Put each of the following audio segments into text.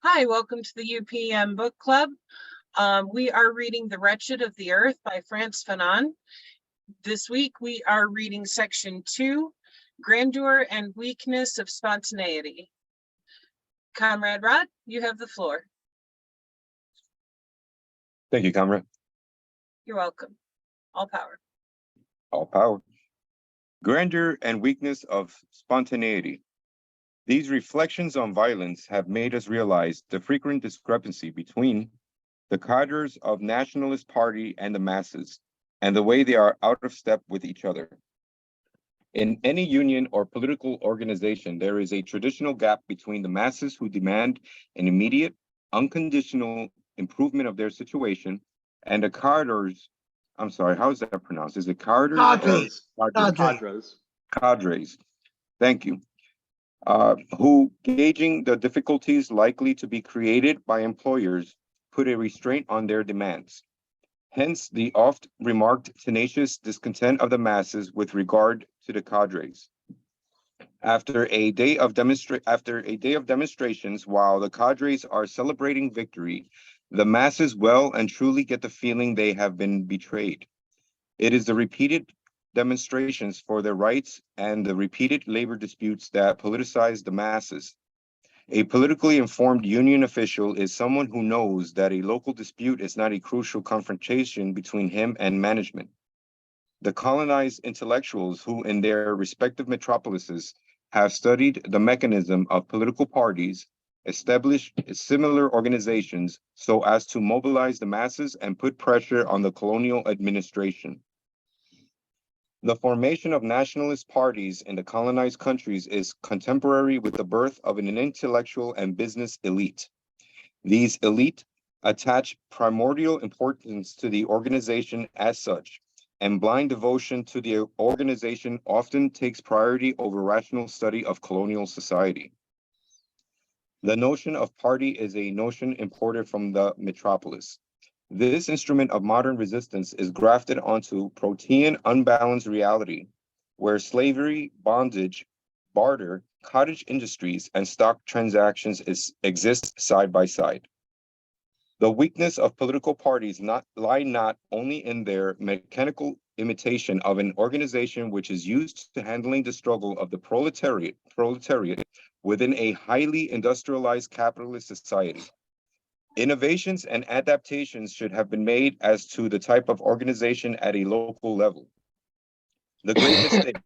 Hi, welcome to the UPM Book Club. We are reading The Wretched of the Earth by Fanon. This week we are reading section 2, Grandeur and Weakness of Spontaneity. Comrade Rod, you have the floor. Thank you, Comrade. You're welcome. All power. All power. Grandeur and weakness of spontaneity. These reflections on violence have made us realize the frequent discrepancy between the cadres of nationalist party and the masses, and the way they are out of step with each other. In any union or political organization, there is a traditional gap between the masses who demand an immediate, unconditional improvement of their situation, and the cadres. I'm sorry, how is that pronounced? Is it cadres? Cadres. Thank you. Who, gauging the difficulties likely to be created by employers, put a restraint on their demands. Hence, the oft-remarked tenacious discontent of the masses with regard to the cadres. After a day of demonstrations, while the cadres are celebrating victory, the masses well and truly get the feeling they have been betrayed. It is the repeated demonstrations for their rights and the repeated labor disputes that politicize the masses. A politically informed union official is someone who knows that a local dispute is not a crucial confrontation between him and management. The colonized intellectuals who in their respective metropolises have studied the mechanism of political parties, established similar organizations so as to mobilize the masses and put pressure on the colonial administration. The formation of nationalist parties in the colonized countries is contemporary with the birth of an intellectual and business elite. These elite attach primordial importance to the organization as such, and blind devotion to the organization often takes priority over rational study of colonial society. The notion of party is a notion imported from the metropolis. This instrument of modern resistance is grafted onto protean unbalanced reality, where slavery, bondage, barter, cottage industries, and stock transactions exist side by side. The weakness of political parties lie not only in their mechanical imitation of an organization which is used to handling the struggle of the proletariat within a highly industrialized capitalist society. Innovations and adaptations should have been made as to the type of organization at a local level. The great mistake,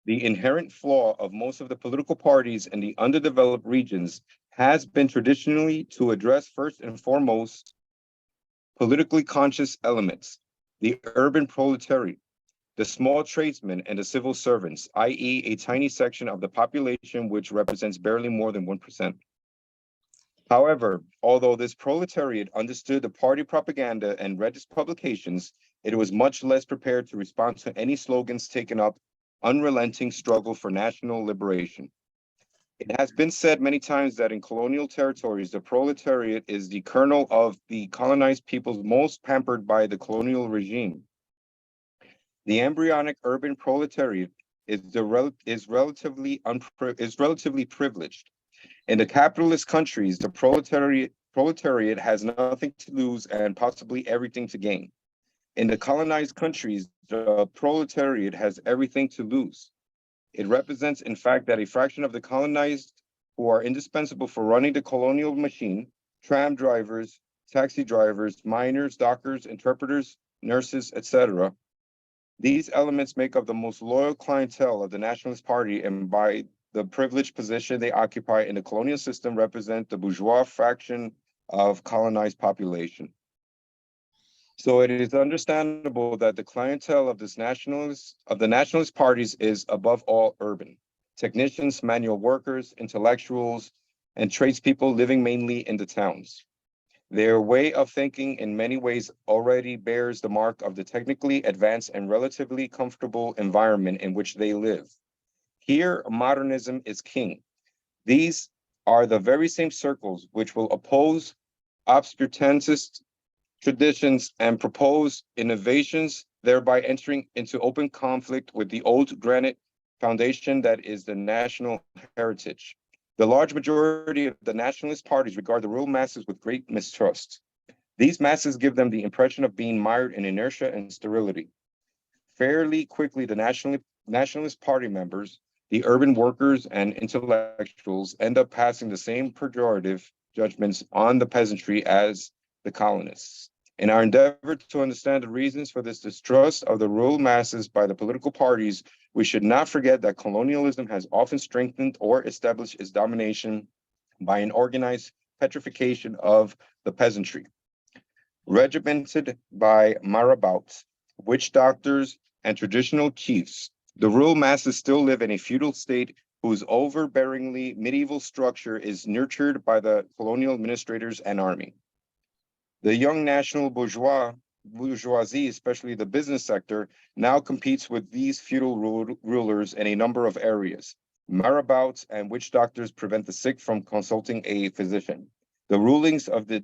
the inherent flaw of most of the political parties in the underdeveloped regions has been traditionally to address first and foremost politically conscious elements, the urban proletariat, the small tradesmen and the civil servants, i.e. a tiny section of the population which represents barely more than 1%. However, although this proletariat understood the party propaganda and read its publications, it was much less prepared to respond to any slogans taken up unrelenting struggle for national liberation. It has been said many times that in colonial territories, the proletariat is the kernel of the colonized peoples most pampered by the colonial regime. The embryonic urban proletariat is relatively privileged. In the capitalist countries, the proletariat has nothing to lose and possibly everything to gain. In the colonized countries, the proletariat has everything to lose. It represents, in fact, that a fraction of the colonized who are indispensable for running the colonial machine, tram drivers, taxi drivers, miners, dockers, interpreters, nurses, etc. These elements make up the most loyal clientele of the Nationalist Party, and by the privileged position they occupy in the colonial system represent the bourgeois fraction of colonized population. So it is understandable that the clientele of the nationalist parties is above all urban. Technicians, manual workers, intellectuals, and tradespeople living mainly in the towns. Their way of thinking in many ways already bears the mark of the technically advanced and relatively comfortable environment in which they live. Here, modernism is king. These are the very same circles which will oppose obscurantist traditions and propose innovations, thereby entering into open conflict with the old granite foundation that is the national heritage. The large majority of the nationalist parties regard the rural masses with great mistrust. These masses give them the impression of being mired in inertia and sterility. Fairly quickly, the nationalist party members, the urban workers and intellectuals end up passing the same pejorative judgments on the peasantry as the colonists. In our endeavor to understand the reasons for this distrust of the rural masses by the political parties, we should not forget that colonialism has often strengthened or established its domination by an organized petrification of the peasantry. Regimented by marabouts, witch doctors, and traditional chiefs, the rural masses still live in a feudal state whose overbearingly medieval structure is nurtured by the colonial administrators and army. The young national bourgeoisie, especially the business sector, now competes with these feudal rulers in a number of areas. Marabouts and witch doctors prevent the sick from consulting a physician. The rulings of the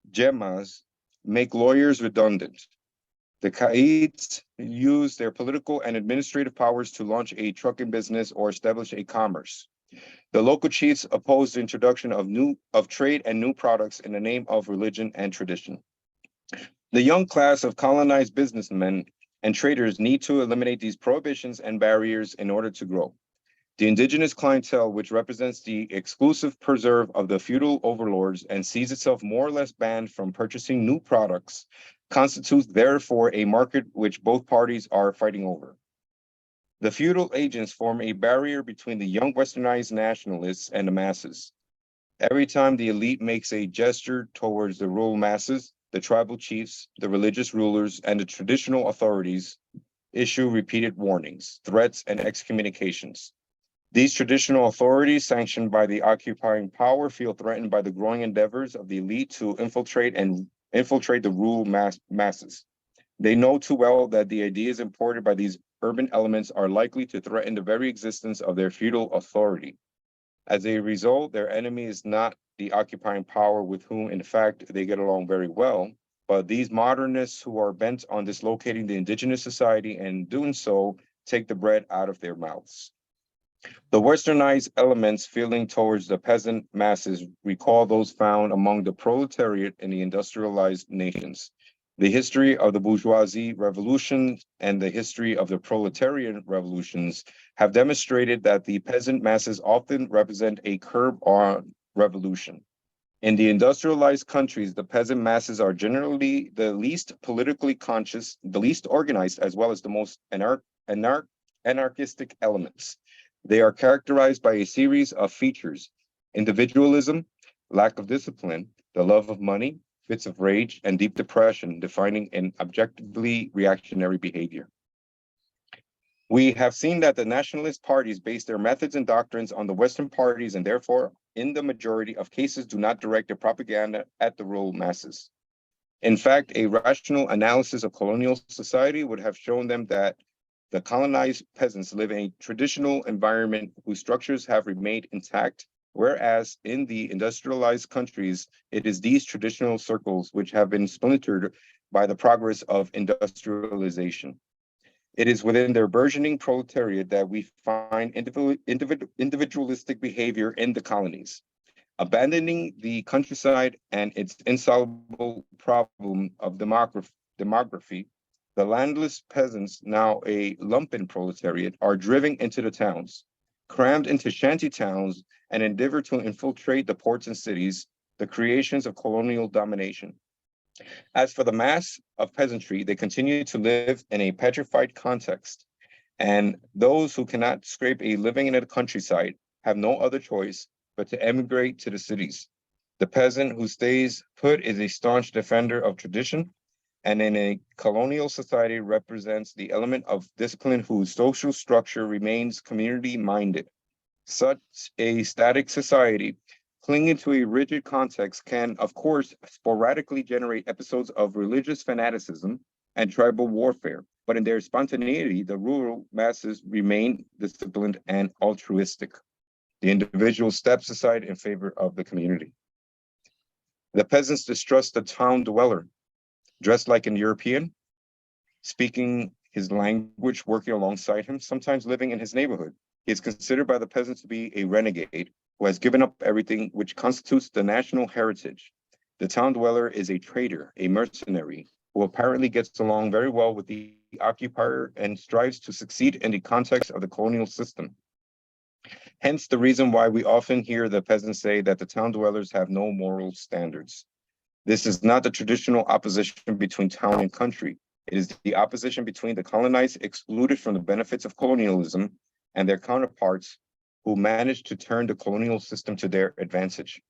gemmas make lawyers redundant. The Qaids use their political and administrative powers to launch a trucking business or establish a commerce. The local chiefs oppose the introduction of trade and new products in the name of religion and tradition. The young class of colonized businessmen and traders need to eliminate these prohibitions and barriers in order to grow. The indigenous clientele, which represents the exclusive preserve of the feudal overlords and sees itself more or less banned from purchasing new products, constitutes therefore a market which both parties are fighting over. The feudal agents form a barrier between the young westernized nationalists and the masses. Every time the elite makes a gesture towards the rural masses, the tribal chiefs, the religious rulers, and the traditional authorities issue repeated warnings, threats, and excommunications. These traditional authorities, sanctioned by the occupying power, feel threatened by the growing endeavors of the elite to infiltrate the rural masses. They know too well that the ideas imported by these urban elements are likely to threaten the very existence of their feudal authority. As a result, their enemy is not the occupying power with whom, in fact, they get along very well, but these modernists who are bent on dislocating the indigenous society and doing so take the bread out of their mouths. The westernized elements feeling towards the peasant masses recall those found among the proletariat in the industrialized nations. The history of the bourgeoisie revolution and the history of the proletarian revolutions have demonstrated that the peasant masses often represent a curb on revolution. In the industrialized countries, the peasant masses are generally the least politically conscious, the least organized, as well as the most anarchistic elements. They are characterized by a series of features: individualism, lack of discipline, the love of money, fits of rage, and deep depression, defining an objectively reactionary behavior. We have seen that the nationalist parties base their methods and doctrines on the Western parties and therefore, in the majority of cases, do not direct their propaganda at the rural masses. In fact, a rational analysis of colonial society would have shown them that the colonized peasants live in a traditional environment whose structures have remained intact, whereas in the industrialized countries, it is these traditional circles which have been splintered by the progress of industrialization. It is within their burgeoning proletariat that we find individualistic behavior in the colonies. Abandoning the countryside and its insoluble problem of demography, the landless peasants, now a lumpen proletariat, are driven into the towns, crammed into shanty towns, and endeavor to infiltrate the ports and cities, the creations of colonial domination. As for the mass of peasantry, they continue to live in a petrified context, and those who cannot scrape a living in the countryside have no other choice but to emigrate to the cities. The peasant who stays put is a staunch defender of tradition, and in a colonial society represents the element of discipline whose social structure remains community-minded. Such a static society, clinging to a rigid context, can, of course, sporadically generate episodes of religious fanaticism and tribal warfare, but in their spontaneity, the rural masses remain disciplined and altruistic. The individual steps aside in favor of the community. The peasants distrust the town dweller, dressed like an European, speaking his language, working alongside him, sometimes living in his neighborhood. He is considered by the peasants to be a renegade, who has given up everything which constitutes the national heritage. The town dweller is a traitor, a mercenary, who apparently gets along very well with the occupier and strives to succeed in the context of the colonial system. Hence the reason why we often hear the peasants say that the town dwellers have no moral standards. This is not the traditional opposition between town and country. It is the opposition between the colonized excluded from the benefits of colonialism and their counterparts who managed to turn the colonial system to their advantage.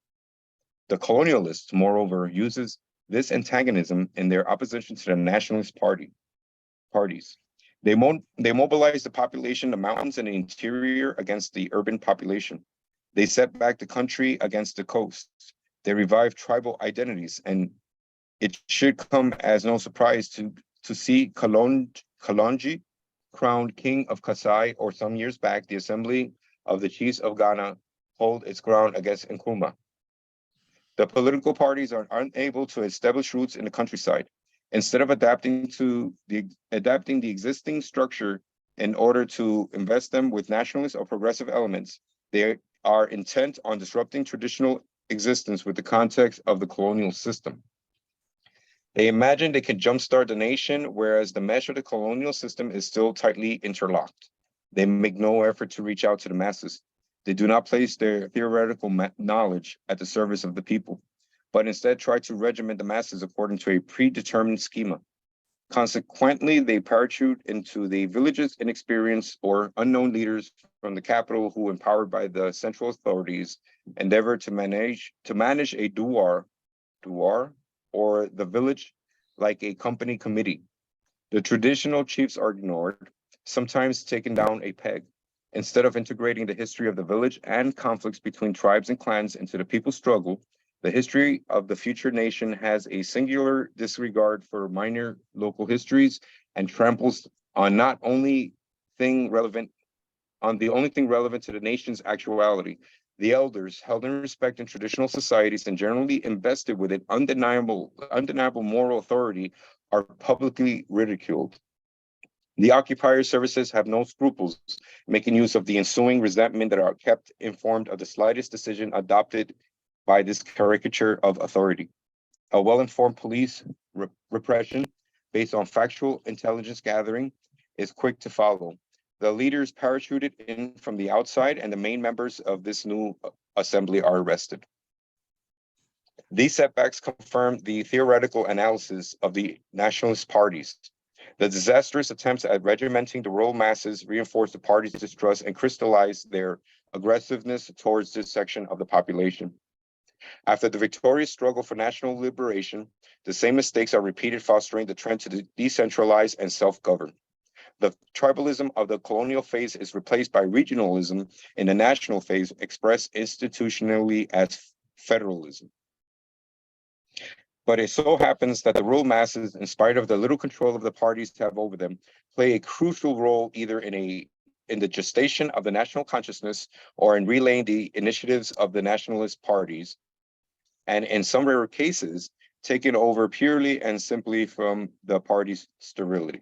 The colonialists, moreover, uses this antagonism in their opposition to the nationalist parties. They mobilize the population, the mountains and the interior against the urban population. They set back the country against the coast. They revive tribal identities, and it should come as no surprise to see Kalonji crowned king of Kasai, or some years back, the Assembly of the Chiefs of Ghana hold its ground against Nkrumah. The political parties are unable to establish roots in the countryside. Instead of adapting the existing structure in order to invest them with nationalist or progressive elements, they are intent on disrupting traditional existence with the context of the colonial system. They imagine they can jumpstart the nation, whereas the mesh of the colonial system is still tightly interlocked. They make no effort to reach out to the masses. They do not place their theoretical knowledge at the service of the people, but instead try to regiment the masses according to a predetermined schema. Consequently, they parachute into the villages inexperienced or unknown leaders from the capital who, empowered by the central authorities, endeavor to manage a douar, or the village like a company committee. The traditional chiefs are ignored, sometimes taken down a peg. Instead of integrating the history of the village and conflicts between tribes and clans into the people's struggle, the history of the future nation has a singular disregard for minor local histories and tramples on the only thing relevant to the nation's actuality. The elders, held in respect in traditional societies and generally invested with an undeniable moral authority, are publicly ridiculed. The occupier services have no scruples making use of the ensuing resentment that are kept informed of the slightest decision adopted by this caricature of authority. A well-informed police repression based on factual intelligence gathering is quick to follow. The leaders parachuted in from the outside, and the main members of this new assembly are arrested. These setbacks confirm the theoretical analysis of the nationalist parties. The disastrous attempts at regimenting the rural masses reinforce the party's distrust and crystallize their aggressiveness towards this section of the population. After the victorious struggle for national liberation, the same mistakes are repeated, fostering the trend to decentralize and self-govern. The tribalism of the colonial phase is replaced by regionalism in the national phase, expressed institutionally as federalism. But it so happens that the rural masses, in spite of the little control of the parties have over them, play a crucial role either in the gestation of the national consciousness or in relaying the initiatives of the nationalist parties, and in some rare cases, taken over purely and simply from the party's sterility.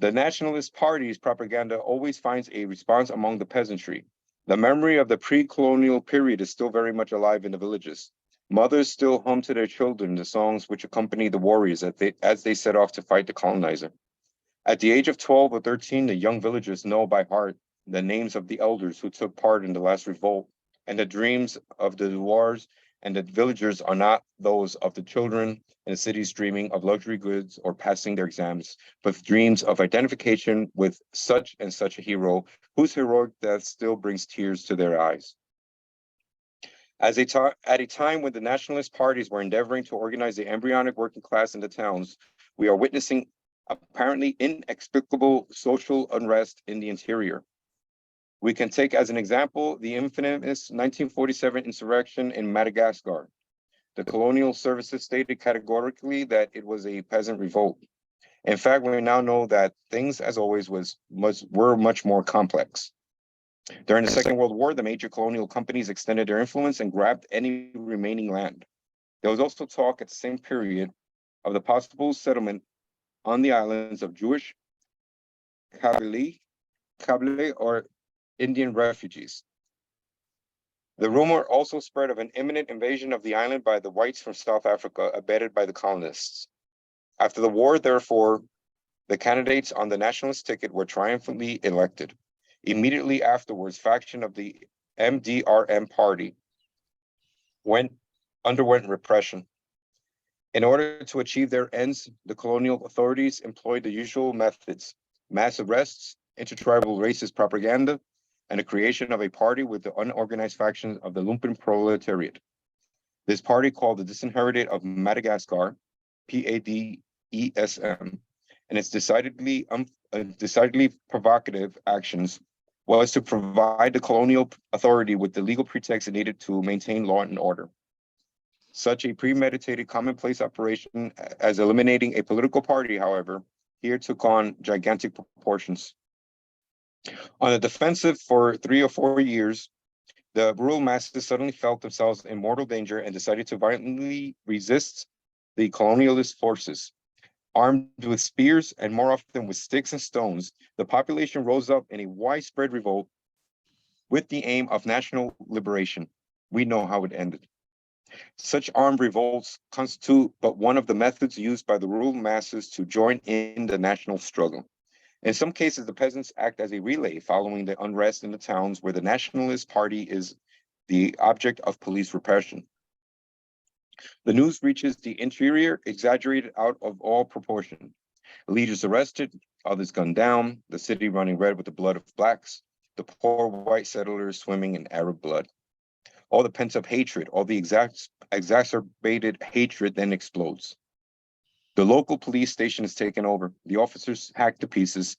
The nationalist party's propaganda always finds a response among the peasantry. The memory of the pre-colonial period is still very much alive in the villages. Mothers still hum to their children the songs which accompany the warriors as they set off to fight the colonizer. At the age of 12 or 13, the young villagers know by heart the names of the elders who took part in the last revolt, and the dreams of the douars and the villagers are not those of the children in the cities dreaming of luxury goods or passing their exams, but dreams of identification with such and such a hero whose heroic death still brings tears to their eyes. At a time when the nationalist parties were endeavoring to organize the embryonic working class in the towns, we are witnessing apparently inexplicable social unrest in the interior. We can take as an example the infamous 1947 insurrection in Madagascar. The colonial services stated categorically that it was a peasant revolt. In fact, we now know that things, as always, were much more complex. During the Second World War, the major colonial companies extended their influence and grabbed any remaining land. There was also talk at the same period of the possible settlement on the islands of Jewish, Kabyle, or Indian refugees. The rumor also spread of an imminent invasion of the island by the whites from South Africa, abetted by the colonists. After the war, therefore, the candidates on the nationalist ticket were triumphantly elected. Immediately afterwards, faction of the MDRM party underwent repression. In order to achieve their ends, the colonial authorities employed the usual methods: mass arrests, intertribal racist propaganda, and the creation of a party with the unorganized factions of the lumpen proletariat. This party, called the Disinherited of Madagascar, PADESM, and its decidedly provocative actions was to provide the colonial authority with the legal pretext it needed to maintain law and order. Such a premeditated commonplace operation as eliminating a political party, however, here took on gigantic proportions. On the defensive for 3 or 4 years, the rural masses suddenly felt themselves in mortal danger and decided to violently resist the colonialist forces. Armed with spears and more often with sticks and stones, the population rose up in a widespread revolt with the aim of national liberation. We know how it ended. Such armed revolts constitute but one of the methods used by the rural masses to join in the national struggle. In some cases, the peasants act as a relay following the unrest in the towns where the nationalist party is the object of police repression. The news reaches the interior, exaggerated out of all proportion. Leaders arrested, others gunned down, the city running red with the blood of blacks, the poor white settlers swimming in Arab blood. All the pent-up hatred, all the exacerbated hatred then explodes. The local police station is taken over, the officers hacked to pieces,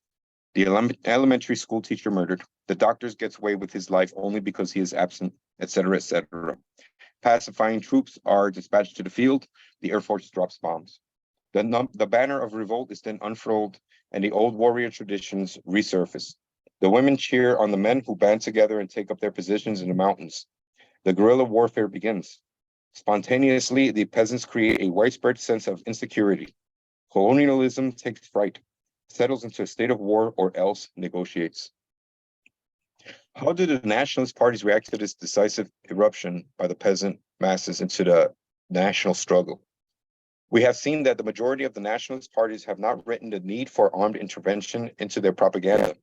the elementary school teacher murdered, the doctor gets away with his life only because he is absent, etc., etc. Pacifying troops are dispatched to the field, the Air Force drops bombs. The banner of revolt is then unfurled and the old warrior traditions resurface. The women cheer on the men who band together and take up their positions in the mountains. The guerrilla warfare begins. Spontaneously, the peasants create a widespread sense of insecurity. Colonialism takes fright, settles into a state of war, or else negotiates. How did the nationalist parties react to this decisive eruption by the peasant masses into the national struggle? We have seen that the majority of the nationalist parties have not written the need for armed intervention into their propaganda.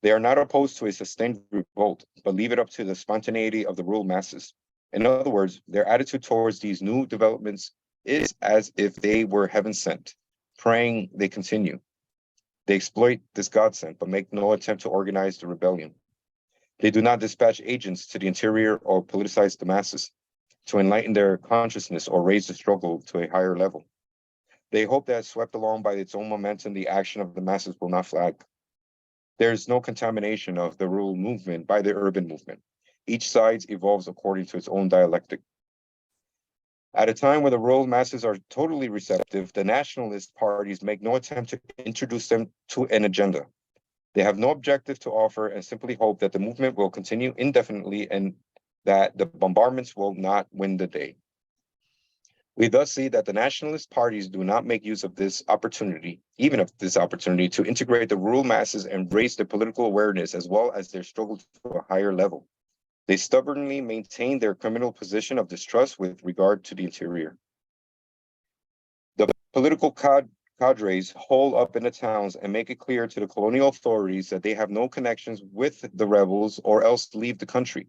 They are not opposed to a sustained revolt, but leave it up to the spontaneity of the rural masses. In other words, their attitude towards these new developments is as if they were heaven sent, praying they continue. They exploit this godsend, but make no attempt to organize the rebellion. They do not dispatch agents to the interior or politicize the masses to enlighten their consciousness or raise the struggle to a higher level. They hope that swept along by its own momentum, the action of the masses will not flag. There is no contamination of the rural movement by the urban movement. Each side evolves according to its own dialectic. At a time when the rural masses are totally receptive, the nationalist parties make no attempt to introduce them to an agenda. They have no objective to offer and simply hope that the movement will continue indefinitely and that the bombardments will not win the day. We thus see that the nationalist parties do not make use of this opportunity, even of this opportunity, to integrate the rural masses and raise their political awareness as well as their struggle to a higher level. They stubbornly maintain their criminal position of distrust with regard to the interior. The political cadres hole up in the towns and make it clear to the colonial authorities that they have no connections with the rebels or else leave the country.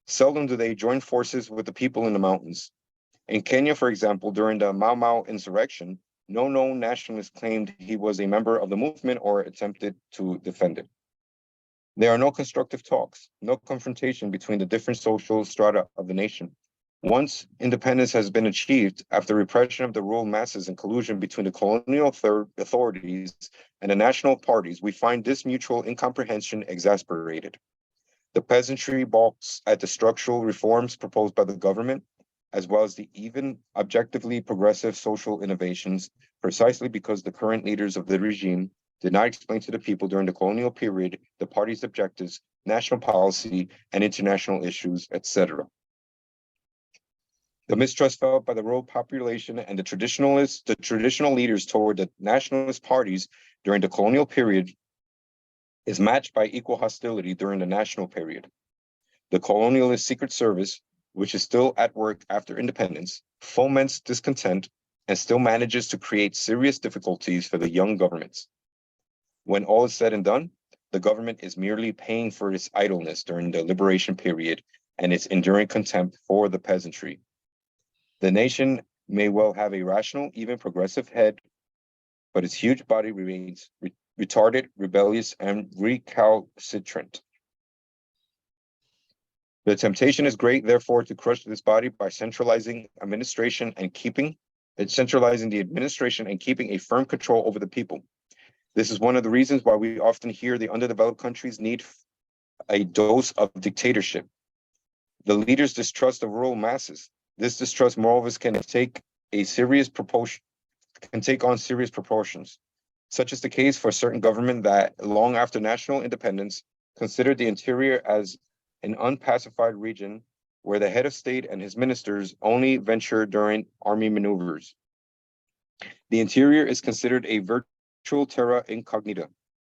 Seldom do they join forces with the people in the mountains. In Kenya, for example, during the Mau Mau insurrection, no known nationalist claimed he was a member of the movement or attempted to defend it. There are no constructive talks, no confrontation between the different social strata of the nation. Once independence has been achieved, after repression of the rural masses and collusion between the colonial authorities and the national parties, we find this mutual incomprehension exasperated. The peasantry balks at the structural reforms proposed by the government, as well as the even objectively progressive social innovations, precisely because the current leaders of the regime did not explain to the people during the colonial period the party's objectives, national policy, and international issues, etc. The mistrust felt by the rural population and the traditional leaders toward the nationalist parties during the colonial period is matched by equal hostility during the national period. The colonialist secret service, which is still at work after independence, foments discontent and still manages to create serious difficulties for the young governments. When all is said and done, the government is merely paying for its idleness during the liberation period and its enduring contempt for the peasantry. The nation may well have a rational, even progressive head, but its huge body remains retarded, rebellious, and recalcitrant. The temptation is great, therefore, to crush this body by centralizing the administration and keeping a firm control over the people. This is one of the reasons why we often hear the underdeveloped countries need a dose of dictatorship. The leaders distrust the rural masses. This distrust, moreover, can take on serious proportions. Such is the case for certain government that, long after national independence, considered the interior as an unpacified region where the head of state and his ministers only venture during army maneuvers. The interior is considered a virtual terra incognita.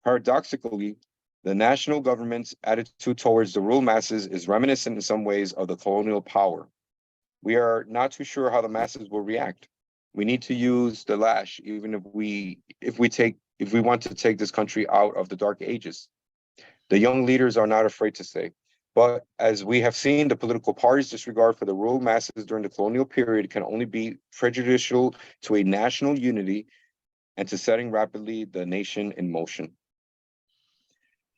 Paradoxically, the national government's attitude towards the rural masses is reminiscent in some ways of the colonial power. We are not too sure how the masses will react. We need to use the lash, even if we want to take this country out of the dark ages. The young leaders are not afraid to say. But as we have seen, the political parties' disregard for the rural masses during the colonial period can only be prejudicial to a national unity and to setting rapidly the nation in motion.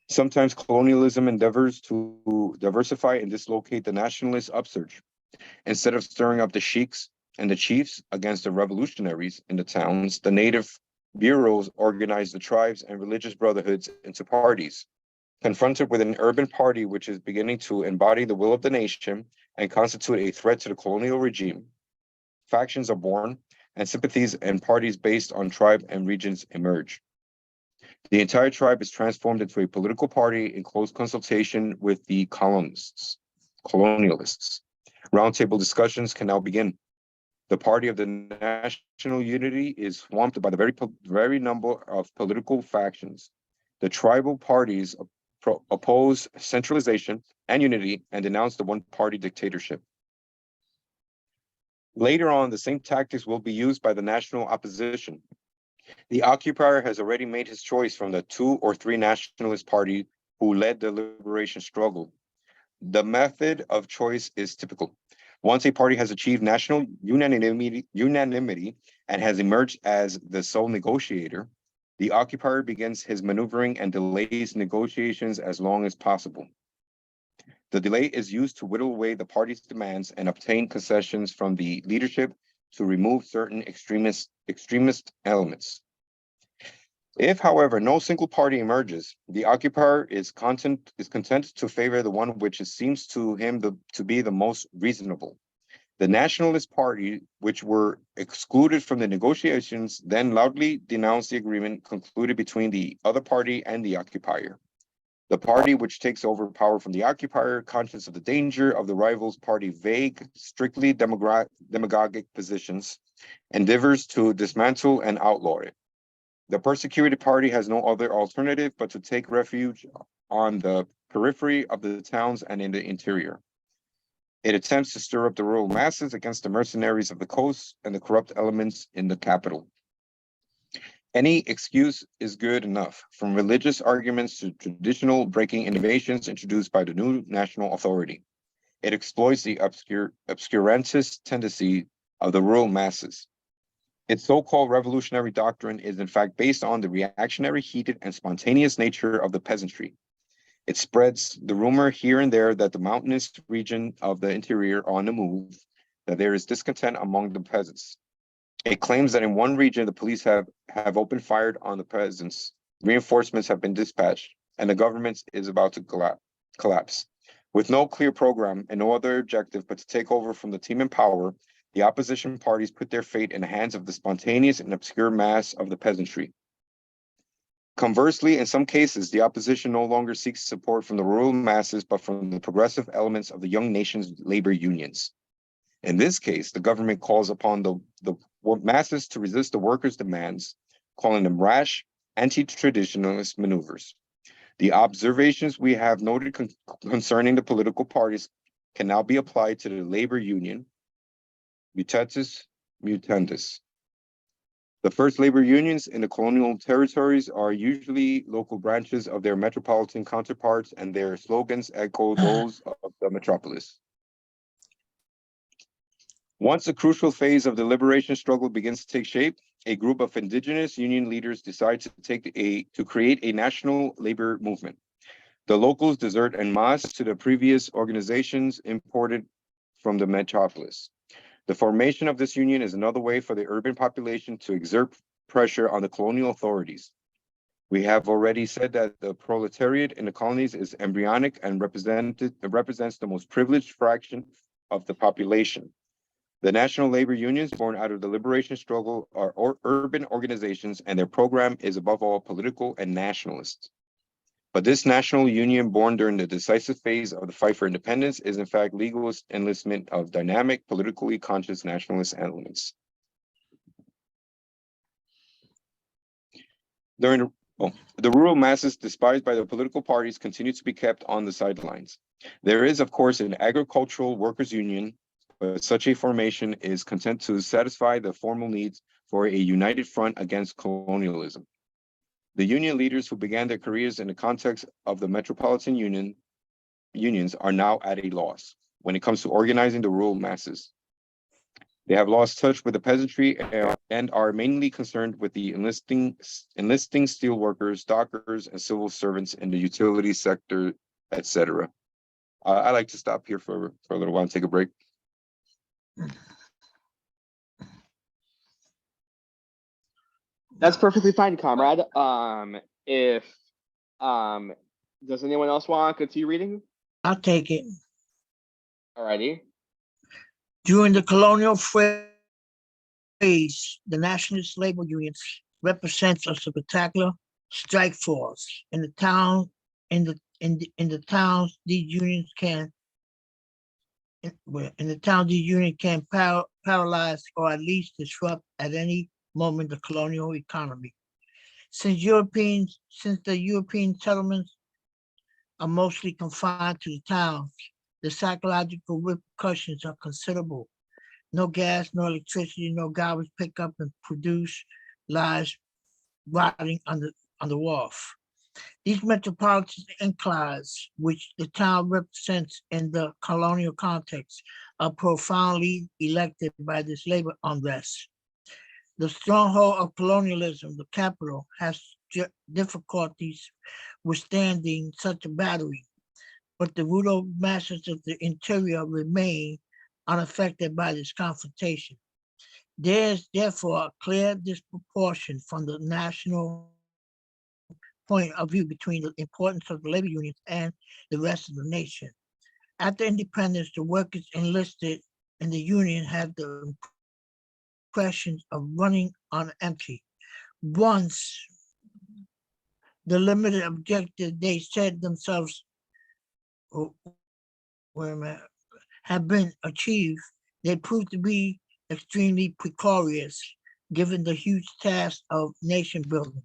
Sometimes colonialism endeavors to diversify and dislocate the nationalist upsurge. Instead of stirring up the sheiks and the chiefs against the revolutionaries in the towns, the native bureaus organized the tribes and religious brotherhoods into parties. Confronted with an urban party which is beginning to embody the will of the nation and constitute a threat to the colonial regime, factions are born and sympathies and parties based on tribe and regions emerge. The entire tribe is transformed into a political party in close consultation with the colonialists. Roundtable discussions can now begin. The party of the national unity is swamped by the very number of political factions. The tribal parties oppose centralization and unity and denounce the one-party dictatorship. Later on, the same tactics will be used by the national opposition. The occupier has already made his choice from the 2 or 3 nationalist parties who led the liberation struggle. The method of choice is typical. Once a party has achieved national unanimity and has emerged as the sole negotiator, the occupier begins his maneuvering and delays negotiations as long as possible. The delay is used to whittle away the party's demands and obtain concessions from the leadership to remove certain extremist elements. If, however, no single party emerges, the occupier is content to favor the one which seems to him to be the most reasonable. The Nationalist Party, which were excluded from the negotiations, then loudly denounced the agreement concluded between the other party and the occupier. The party which takes over power from the occupier, conscious of the danger of the rival's party vague, strictly demagogic positions, endeavors to dismantle and outlaw it. The persecuted party has no other alternative but to take refuge on the periphery of the towns and in the interior. It attempts to stir up the rural masses against the mercenaries of the coast and the corrupt elements in the capital. Any excuse is good enough, from religious arguments to traditional breaking innovations introduced by the new national authority. It exploits the obscurantist tendency of the rural masses. Its so-called revolutionary doctrine is in fact based on the reactionary, heated, and spontaneous nature of the peasantry. It spreads the rumor here and there that the mountainous region of the interior are on the move, that there is discontent among the peasants. It claims that in one region, the police have opened fire on the peasants, reinforcements have been dispatched, and the government is about to collapse. With no clear program and no other objective but to take over from the team in power, the opposition parties put their fate in the hands of the spontaneous and obscure mass of the peasantry. Conversely, in some cases, the opposition no longer seeks support from the rural masses, but from the progressive elements of the young nation's labor unions. In this case, the government calls upon the masses to resist the workers' demands, calling them rash, anti-traditionalist maneuvers. The observations we have noted concerning the political parties can now be applied to the labor union, mutatis mutandis. The first labor unions in the colonial territories are usually local branches of their metropolitan counterparts, and their slogans echo those of the metropolis. Once a crucial phase of the liberation struggle begins to take shape, a group of indigenous union leaders decide to create a national labor movement. The locals desert en masse to the previous organizations imported from the metropolis. The formation of this union is another way for the urban population to exert pressure on the colonial authorities. We have already said that the proletariat in the colonies is embryonic and represents the most privileged fraction of the population. The national labor unions born out of the liberation struggle are urban organizations, and their program is above all political and nationalist. But this national union born during the decisive phase of the fight for independence is in fact legal enlistment of dynamic, politically conscious nationalist elements. The rural masses, despised by the political parties, continue to be kept on the sidelines. There is, of course, an agricultural workers' union, but such a formation is content to satisfy the formal needs for a united front against colonialism. The union leaders who began their careers in the context of the metropolitan unions are now at a loss when it comes to organizing the rural masses. They have lost touch with the peasantry and are mainly concerned with the enlisting steel workers, dockers, and civil servants in the utility sector, etc. I'd like to stop here for a little while and take a break. That's perfectly fine, comrade. If does anyone else want to continue reading? I'll take it. Alrighty. During the colonial phase, the nationalist labor unions represents a spectacular strike force. In the towns, these unions can paralyze or at least disrupt at any moment the colonial economy. Since the European settlements are mostly confined to the towns, the psychological repercussions are considerable. No gas, no electricity, no garbage pickup and produce lives rotting on the wharf. These metropolitan enclaves, which the town represents in the colonial context, are profoundly elected by this labor unrest. The stronghold of colonialism, the capital, has difficulties withstanding such a battery, but the rural masses of the interior remain unaffected by this confrontation. There is therefore a clear disproportion from the national point of view between the importance of the labor unions and the rest of the nation. After independence, the workers enlisted in the union have the impression of running on empty. Once the limited objective they set themselves have been achieved, they proved to be extremely precarious given the huge task of nation building.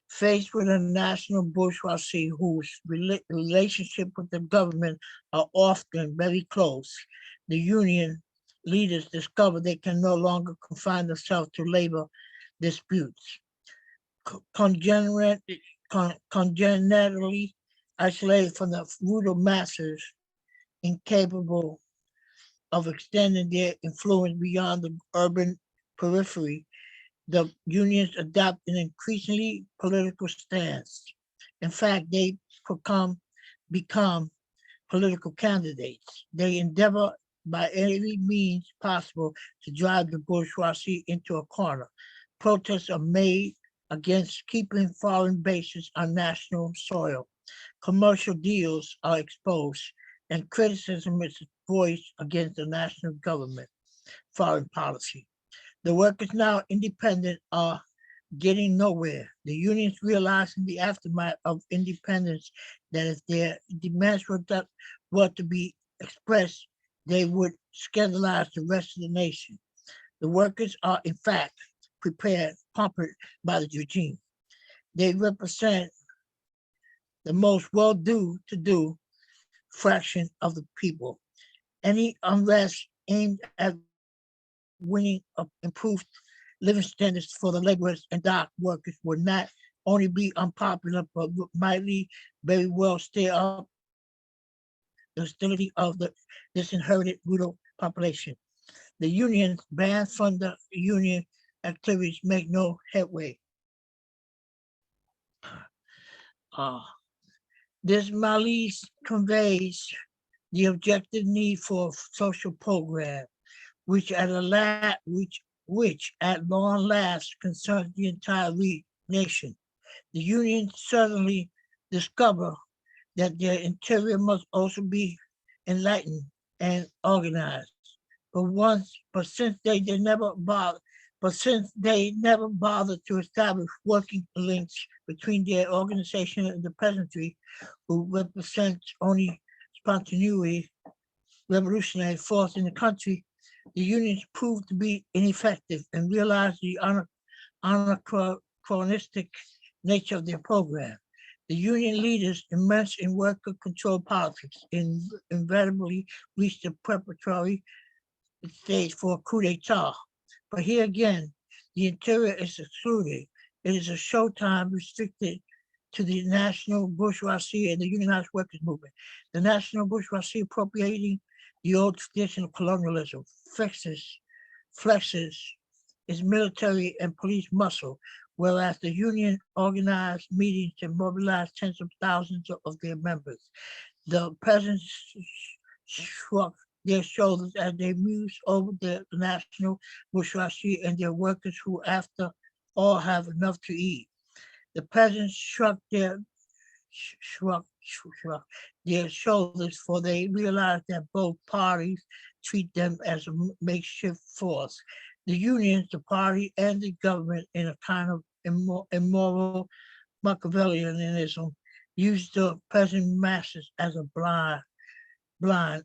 Faced with a national bourgeoisie whose relationship with the government are often very close, the union leaders discover they can no longer confine themselves to labor disputes. Congenitally isolated from the rural masses, incapable of extending their influence beyond the urban periphery, the unions adopt an increasingly political stance. In fact, they become political candidates. They endeavor by any means possible to drive the bourgeoisie into a corner. Protests are made against keeping foreign bases on national soil. Commercial deals are exposed, and criticism is voiced against the national government foreign policy. The workers now independent are getting nowhere. The unions realize in the aftermath of independence that if their demands were to be expressed, they would scandalize the rest of the nation. The workers are in fact pampered by the regime. They represent the most well-to-do fraction of the people. Any unrest aimed at winning improved living standards for the laborers and dock workers would not only be unpopular, but might very well stir up the hostility of the disinherited rural population. The unions banned from the union activities make no headway. Uh, this malaise conveys the objective need for a social program, which at long last concerns the entire nation. The unions suddenly discover that their interior must also be enlightened and organized. But since they never bothered to establish working links between their organization and the peasantry, who represents only spontaneity, revolutionary force in the country, the unions proved to be ineffective and realized the anachronistic nature of their program. The union leaders, immersed in worker control politics, invariably reached the preparatory stage for a coup d'etat. But here again, the interior is excluded. It is a showtime restricted to the national bourgeoisie and the unionized workers movement. The national bourgeoisie, appropriating the old tradition of colonialism, flexes its military and police muscle, whereas the union organized meetings and mobilized tens of thousands of their members. The peasants shrugged their shoulders as they mused over the national bourgeoisie and their workers who, after all, have enough to eat. The peasants shrug their shoulders, for they realize that both parties treat them as a makeshift force. The unions, the party, and the government, in a kind of immoral Machiavellianism, use the peasant masses as a blind,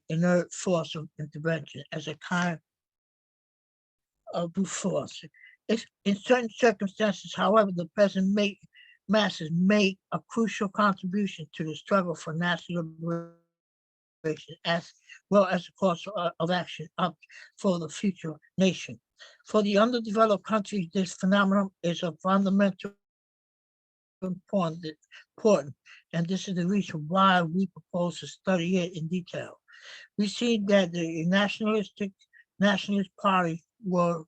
inert force of intervention, as a kind of brute force. It's, in certain circumstances, however, the peasant masses make a crucial contribution to the struggle for national liberation, as well as the course of action up for the future nation. For the underdeveloped countries, this phenomenon is of fundamental important, and this is the reason why we propose to study it in detail. We see that the nationalist party will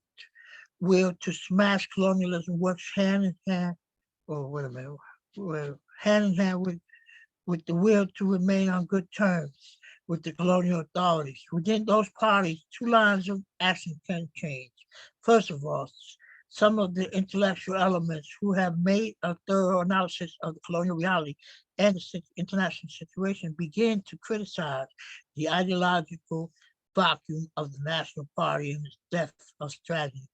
to smash colonialism works hand in hand, or wait a minute, hand in hand with the will to remain on good terms with the colonial authorities. Within those parties, two lines of action can change. First of all, some of the intellectual elements who have made a thorough analysis of the colonial reality and the international situation begin to criticize the ideological vacuum of the National Party and its depth of strategy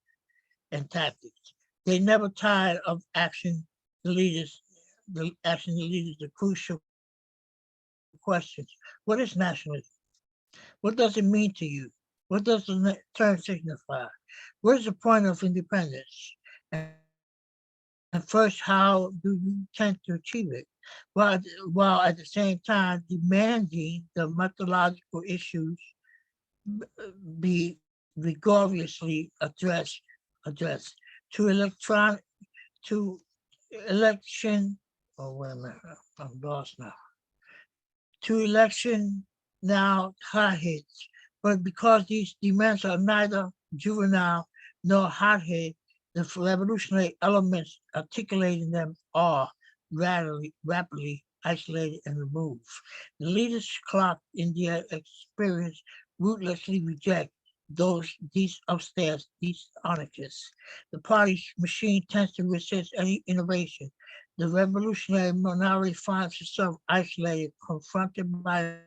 and tactics. They never tired of asking the leaders the crucial questions. What is nationalism? What does it mean to you? What does the term signify? What is the point of independence? And first, how do you intend to achieve it? While at the same time demanding the methodological issues be rigorously addressed to election. Oh, wait a minute, I'm lost now. To election now hotheads, but because these demands are neither juvenile nor hothead, the revolutionary elements articulating them are rapidly isolated and removed. The leaders clocked in their experience ruthlessly reject these upstairs, these anarchists. The party's machine tends to resist any innovation. The revolutionary minority finds itself isolated, confronted by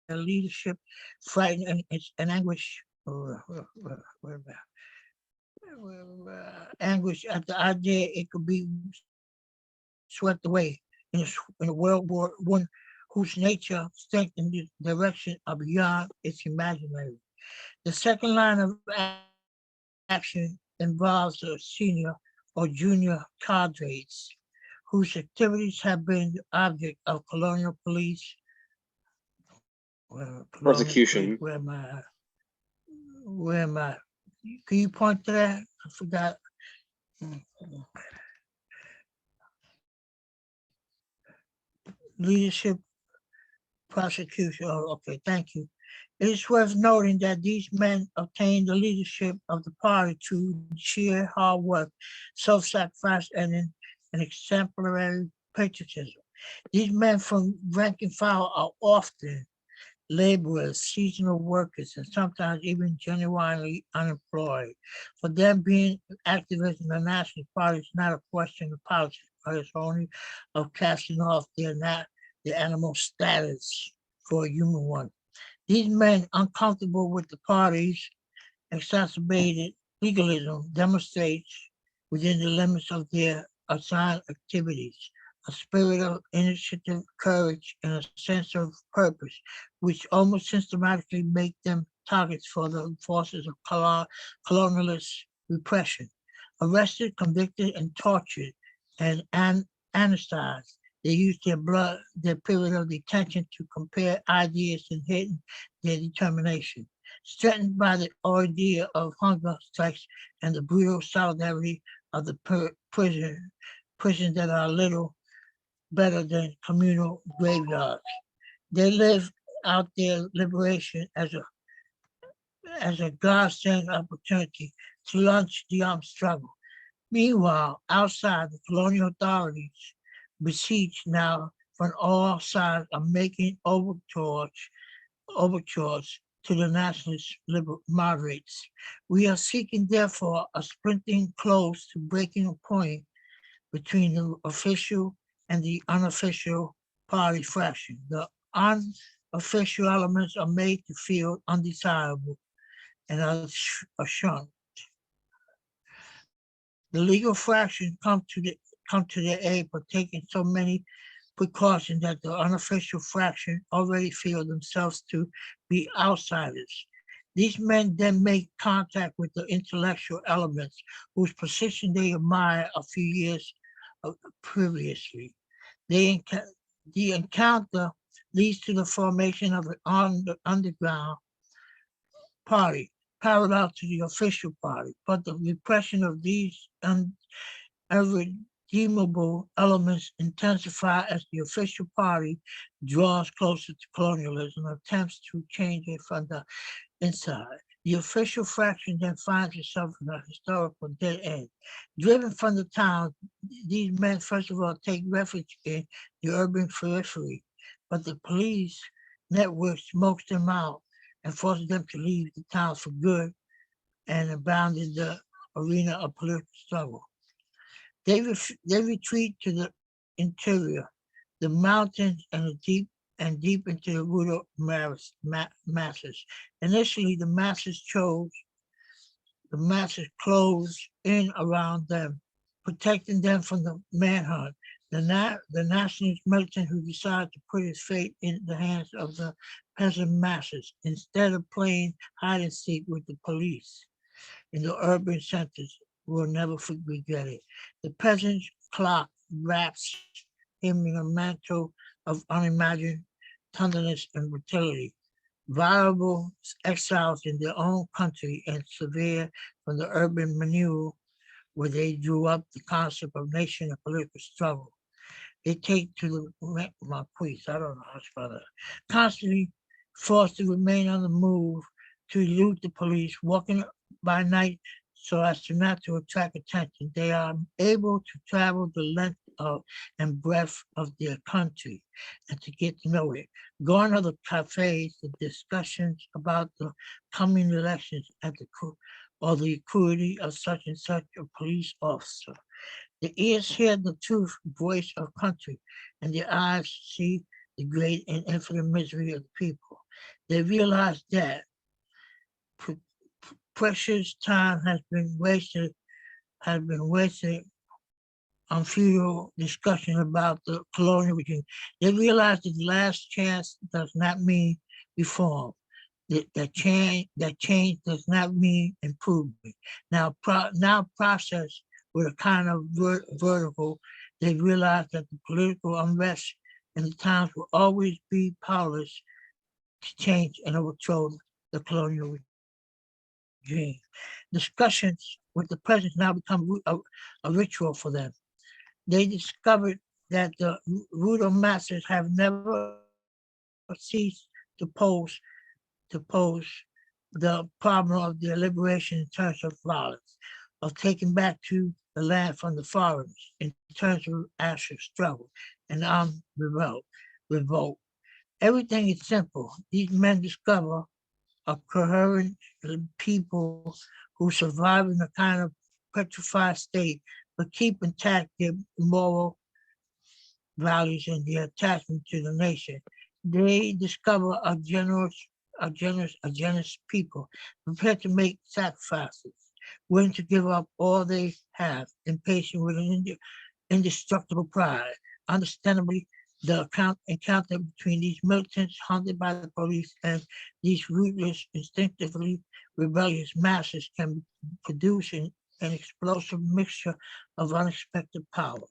a leadership frightened and anguish. Anguish at the idea it could be swept away in a World War I whose nature, strength, and direction are beyond its imaginary. The second line of action involves the senior or junior cadres whose activities have been the object of colonial police. Persecution. Where am I? Where am I? Can you point to that? I forgot. Leadership prosecution. Oh, okay, thank you. It is worth noting that these men obtained the leadership of the party through sheer hard work, self-sacrifice, and an exemplary patriotism. These men from rank and file are often laborers, seasonal workers, and sometimes even genuinely unemployed. For them, being activists in the National Party is not a question of politics, but it's only of casting off their animal status for a human one. These men, uncomfortable with the party's exacerbated legalism, demonstrates within the limits of their assigned activities a spirit of initiative, courage, and a sense of purpose, which almost systematically make them targets for the forces of colonialist repression. Arrested, convicted, and tortured, and anesthetized, they use their period of detention to compare ideas and hidden their determination. Strengthened by the ordeal of hunger strikes and the brutal solidarity of the prisons that are little better than communal graveyards. They live out their liberation as a godsend opportunity to launch the armed struggle. Meanwhile, outside, the colonial authorities, besieged now from all sides, are making overtures to the nationalist liberal moderates. We are seeking, therefore, a sprinting close to breaking a point between the official and the unofficial party fraction. The unofficial elements are made to feel undesirable and are shunned. The legal fraction come to their aid by taking so many precautions that the unofficial fraction already feel themselves to be outsiders. These men then make contact with the intellectual elements whose position they admire a few years previously. The encounter leads to the formation of an underground party, parallel to the official party, but the repression of these irredeemable elements intensify as the official party draws closer to colonialism and attempts to change it from the inside. The official fraction then finds itself in a historical dead end. Driven from the town, these men first of all take refuge in the urban periphery, but the police network smokes them out and forces them to leave the town for good and abandon the arena of political struggle. They retreat to the interior, the mountains, and deep into the rural masses. Initially, the masses closed in around them, protecting them from the manhunt. The nationalist militant who decided to put his fate in the hands of the peasant masses instead of playing hide and seek with the police in the urban centers will never regret it. The peasant's clock wraps him in a mantle of unimagined tenderness and brutality. Viable exiles in their own country and severe from the urban milieu where they drew up the concept of nation and political struggle. They take to my police, I don't know how to spell that, constantly forced to remain on the move to elude the police, walking by night so as to not to attract attention. They are able to travel the length of and breadth of their country and to get to know it. Going to the cafes, the discussions about the coming elections or the equity of such and such a police officer. The ears hear the truth voice of country, and their eyes see the great and infinite misery of the people. They realize that precious time has been wasted on futile discussion about the colonial regime. They realize that the last chance does not mean reform. That change does not mean improvement. Now process with a kind of vertical They realized that the political unrest in the towns will always be powerless to change and overthrow the colonial regime. Discussions with the presidents now become a ritual for them. They discovered that the ruder masses have never ceased to pose the problem of their liberation in terms of violence, of taking back to the land from the foreigners in terms of actual struggle and armed revolt. Everything is simple. These men discover a coherent people who survive in a kind of petrified state, but keep intact their moral values and their attachment to the nation. They discover a generous people prepared to make sacrifices, willing to give up all they have, impatient with an indestructible pride. Understandably, the encounter between these militants hunted by the police and these ruthless, instinctively rebellious masses can produce an explosive mixture of unexpected power.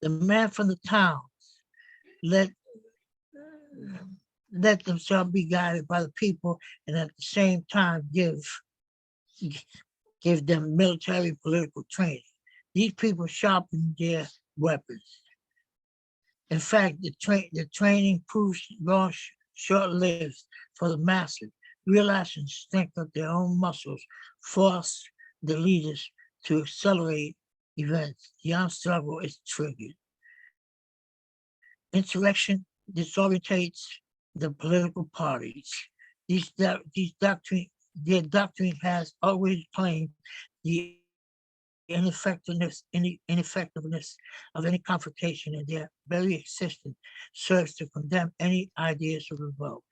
The man from the town let let themselves be guided by the people and at the same time give them military political training. These people sharpen their weapons. In fact, the training proves short-lived for the masses, realizing the strength of their own muscles force the leaders to accelerate events. The armed struggle is triggered. Insurrection disorientates the political parties. Their doctrine has always claimed the ineffectiveness of any confrontation, and their very existence serves to condemn any ideas of revolt.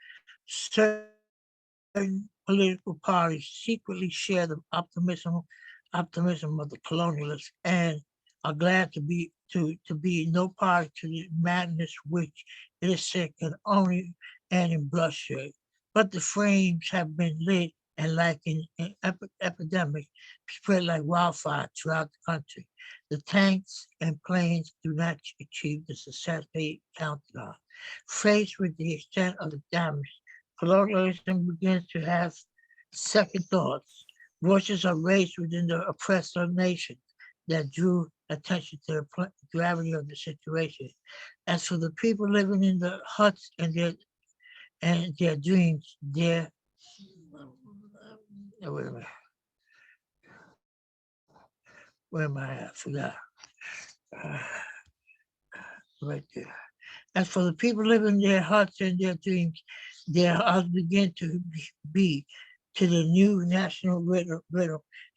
Certain political parties secretly share the optimism of the colonialists and are glad to be no part to the madness which it is said can only end in bloodshed. But the flames have been lit and like an epidemic spread like wildfire throughout the country. The tanks and planes do not achieve the success they counted on. Faced with the extent of the damage, colonialism begins to have second thoughts. Voices are raised within the oppressor nation that drew attention to the gravity of the situation. As for the people living in the huts and their dreams, wait a minute, where am I at? I forgot. Uh, right there. As for the people living in their huts and their dreams, their hearts begin to be to the new national rhythm,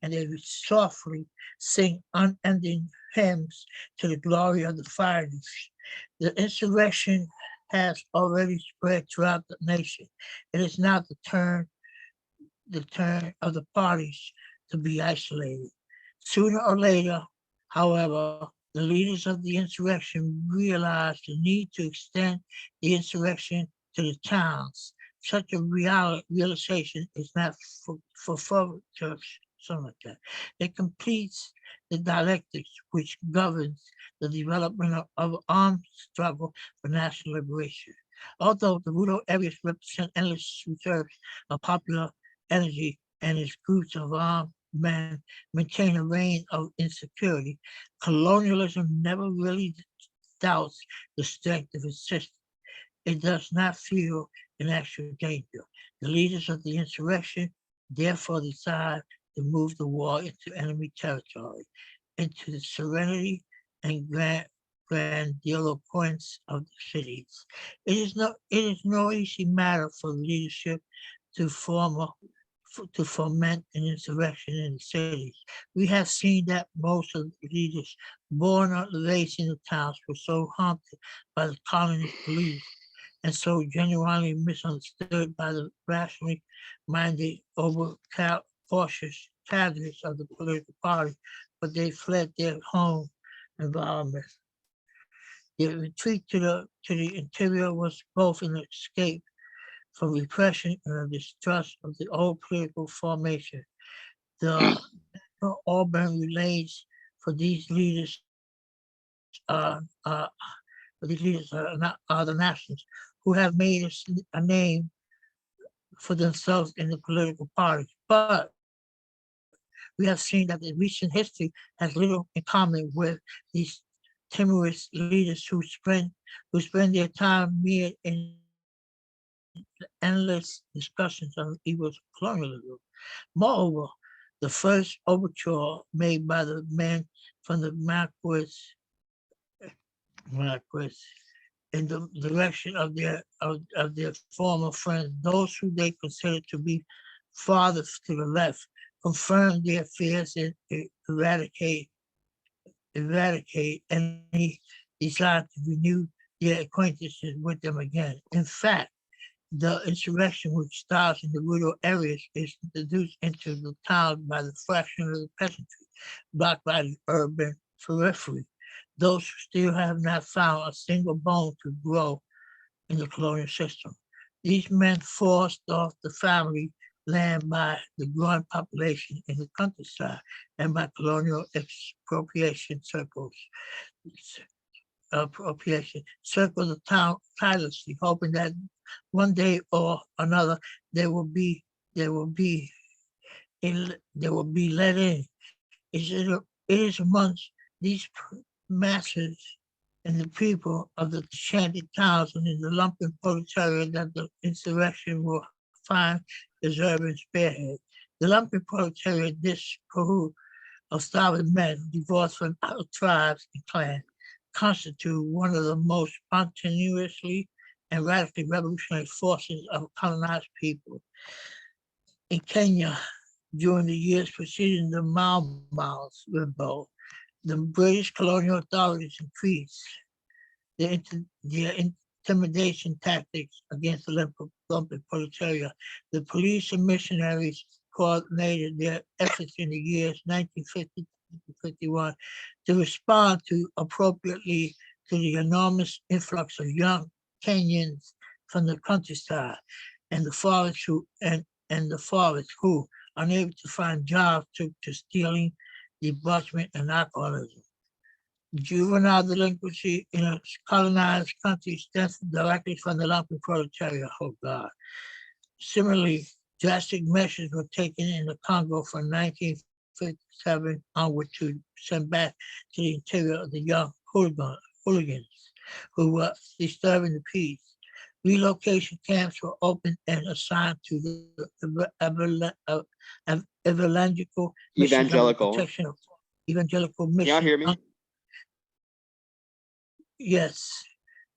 and they softly sing unending hymns to the glory of the fighters. The insurrection has already spread throughout the nation. It is now the turn of the parties to be isolated. Sooner or later, however, the leaders of the insurrection realized the need to extend the insurrection to the towns. Such a realization is not for further something like that. It completes the dialectics which governs the development of armed struggle for national liberation. Although the rural areas represent endless reserves of popular energy and its groups of armed men maintain a reign of insecurity, colonialism never really doubts the strength of its system. It does not feel in actual danger. The leaders of the insurrection therefore decide to move the war into enemy territory, into the serenity and grandiloquence of the cities. It is no easy matter for the leadership to foment an insurrection in the cities. We have seen that most of the leaders born or raised in the towns were so haunted by the colonist beliefs and so genuinely misunderstood by the rationally minded, cautious cadres of the political party, but they fled their home environment. Their retreat to the interior was both an escape from repression and a distrust of the old political formation. The urban relays for these leaders these leaders are the nationalists who have made a name for themselves in the political parties. But we have seen that the recent history has little in common with these timorous leaders who spend their time mere in endless discussions on the evils of colonialism. Moreover, the first overture made by the men from the Marquis in the direction of their former friends, those who they considered to be farthest to the left, confirmed their fears and eradicate any desire to renew their acquaintances with them again. In fact, the insurrection which starts in the rural areas is introduced into the towns by the fraction of the peasantry, blocked by the urban periphery. Those who still have not found a single bone to grow in the colonial system. These men forced off the family land by the growing population in the countryside and by colonial expropriation circles. Circle the town tirelessly, hoping that one day or another they will be let in. It is amongst these masses and the people of the shanty towns and in the lumpen proletariat that the insurrection will find its urban spearhead. The lumpen proletariat, this cohort of starving men divorced from other tribes and clans, constitute one of the most spontaneously and radically revolutionary forces of colonized people. In Kenya, during the years preceding the Mau Mau's revolt, the British colonial authorities increased their intimidation tactics against the lumpen proletariat. The police and missionaries coordinated their efforts in the years 1950 to 51 to respond appropriately to the enormous influx of young Kenyans from the countryside and the forest who, unable to find jobs, took to stealing, debauchement, and alcoholism. Juvenile delinquency in a colonized country stems directly from the lumpen proletariat. Oh God. Similarly, drastic measures were taken in the Congo from 1957 onward to send back to the interior of the young hooligans who were disturbing the peace. Relocation camps were opened and assigned to the Evangelical. Evangelical Can y'all mission. hear me? Yes.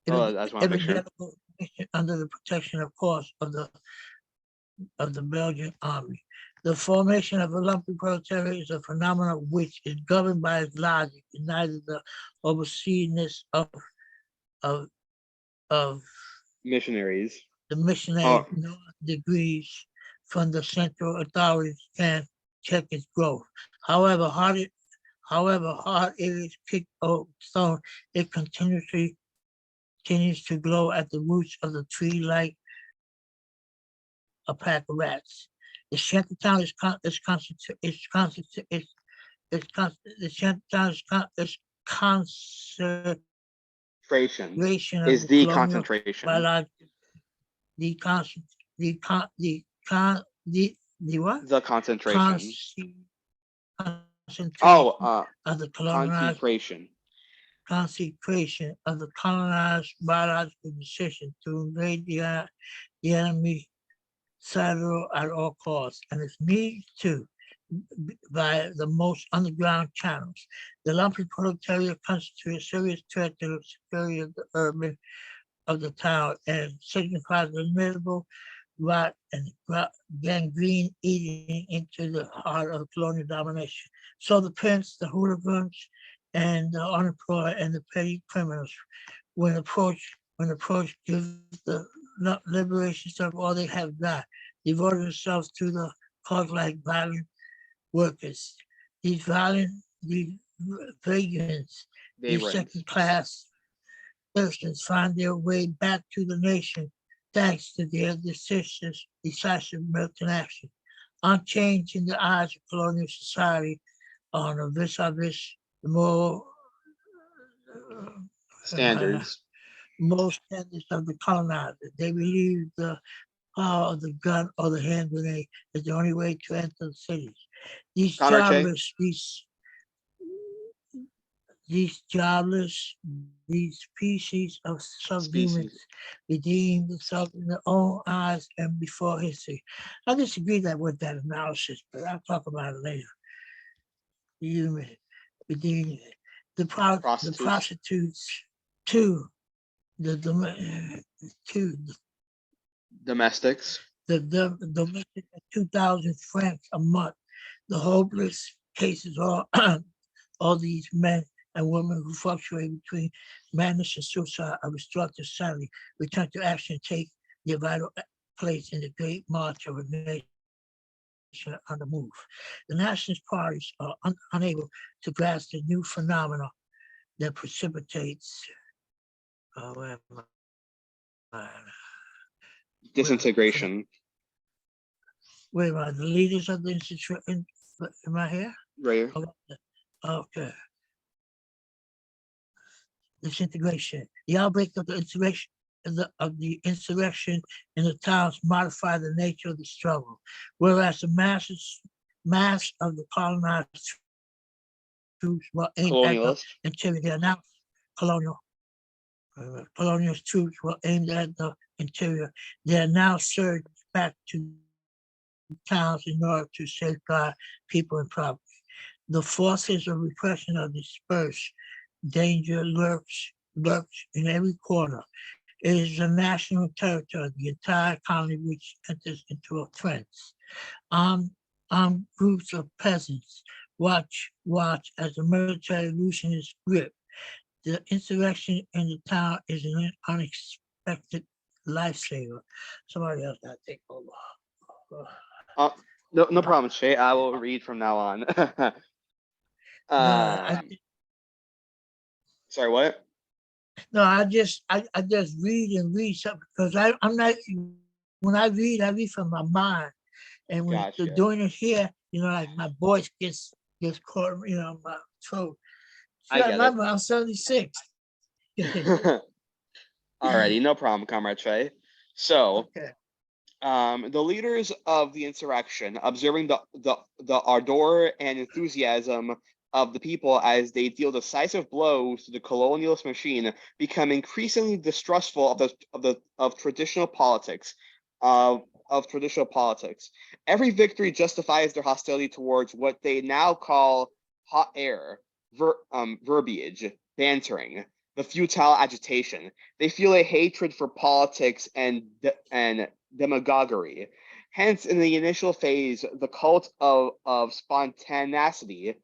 Oh, that's my picture. Evangelical mission under the protection, of course, of the Belgian army. The formation of a lumpen proletariat is a phenomenon which is governed by its logic and neither the overseenness of Missionaries. the missionary Oh, nor degrees from the central authorities can check its growth. However hard it is kicked or stone, it continues to grow at the roots of the tree like a pack of rats. The shantytown is concentration of is the the colonial concentration. biological the what? The concentration. Concentration Oh, of the colonized consecration. of the colonized biological decision to invade the enemy saddle at all costs, and its need to by the most underground channels. The lumpen proletariat constitutes a serious threat to the security of the urban of the town and signifies the miserable rot and gangrene eating into the heart of colonial domination. So the pimps, the hooligans, and the unemployed and the petty criminals, when approached, give the liberation of all they have got, devoted themselves to the cause like violent workers. These vagrants, these second-class persons find their way back to the nation thanks to their decisive militant action. Unchanged in the eyes of colonial society on a vis-a-vis the moral Standards. most tenets of the colonizer. They believe the power of the gun or the hand grenade is the only way to enter the cities. These Connor Che? jobless, these jobless, these species of subhumans redeem themselves in their own eyes and before history. I disagree that with that analysis, but I'll talk about it later. Human redeem the prostitutes to to Domestics. the domestic at 2,000 francs a month. The hopeless cases are all these men and women who fluctuate between madness and suicide are restored to sanity, return to action, take their vital place in the great march of a nation on the move. The nationalist parties are unable to grasp the new phenomena that precipitates Disintegration. wait a minute, the leaders of the institution, am I here? Right here. Okay. Disintegration. The outbreak of the insurrection in the towns modify the nature of the struggle, whereas the mass of the colonized troops were aimed at the Colonialist. interior. They are now colonial troops were aimed at the interior. They are now surged back to towns in order to safeguard people and property. The forces of repression are dispersed. Danger lurks in every corner. It is a national territory, the entire colony which enters into a trance. Groups of peasants watch as the military loosens its grip. The insurrection in the town is an unexpected lifesaver. Somebody else got to take over. No problem, Shay. I will read from now on. Sorry, what? No, I just read something because I'm not, when I read from my mind, and when Gotcha. doing it here, like my voice gets caught, my throat. I get remember, I'm 76. it. Alrighty, no problem, Comrade Trey. So, Okay. The leaders of the insurrection, observing the ardor and enthusiasm of the people as they deal decisive blows to the colonialist machine, become increasingly distrustful of traditional politics. Every victory justifies their hostility towards what they now call hot air, verbiage, bantering, the futile agitation. They feel a hatred for politics and demagoguery. Hence, in the initial phase, the cult of spontaneity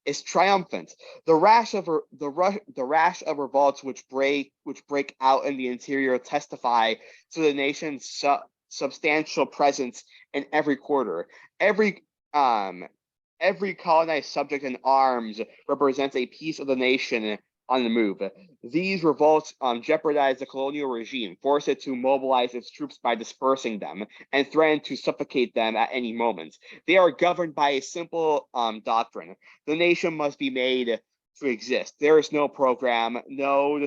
is triumphant. The rash of revolts which break out in the interior testify to the nation's substantial presence in every quarter. Every colonized subject in arms represents a piece of the nation on the move. These revolts jeopardize the colonial regime, force it to mobilize its troops by dispersing them, and threaten to suffocate them at any moment. They are governed by a simple doctrine. The nation must be made to exist. There is no program, no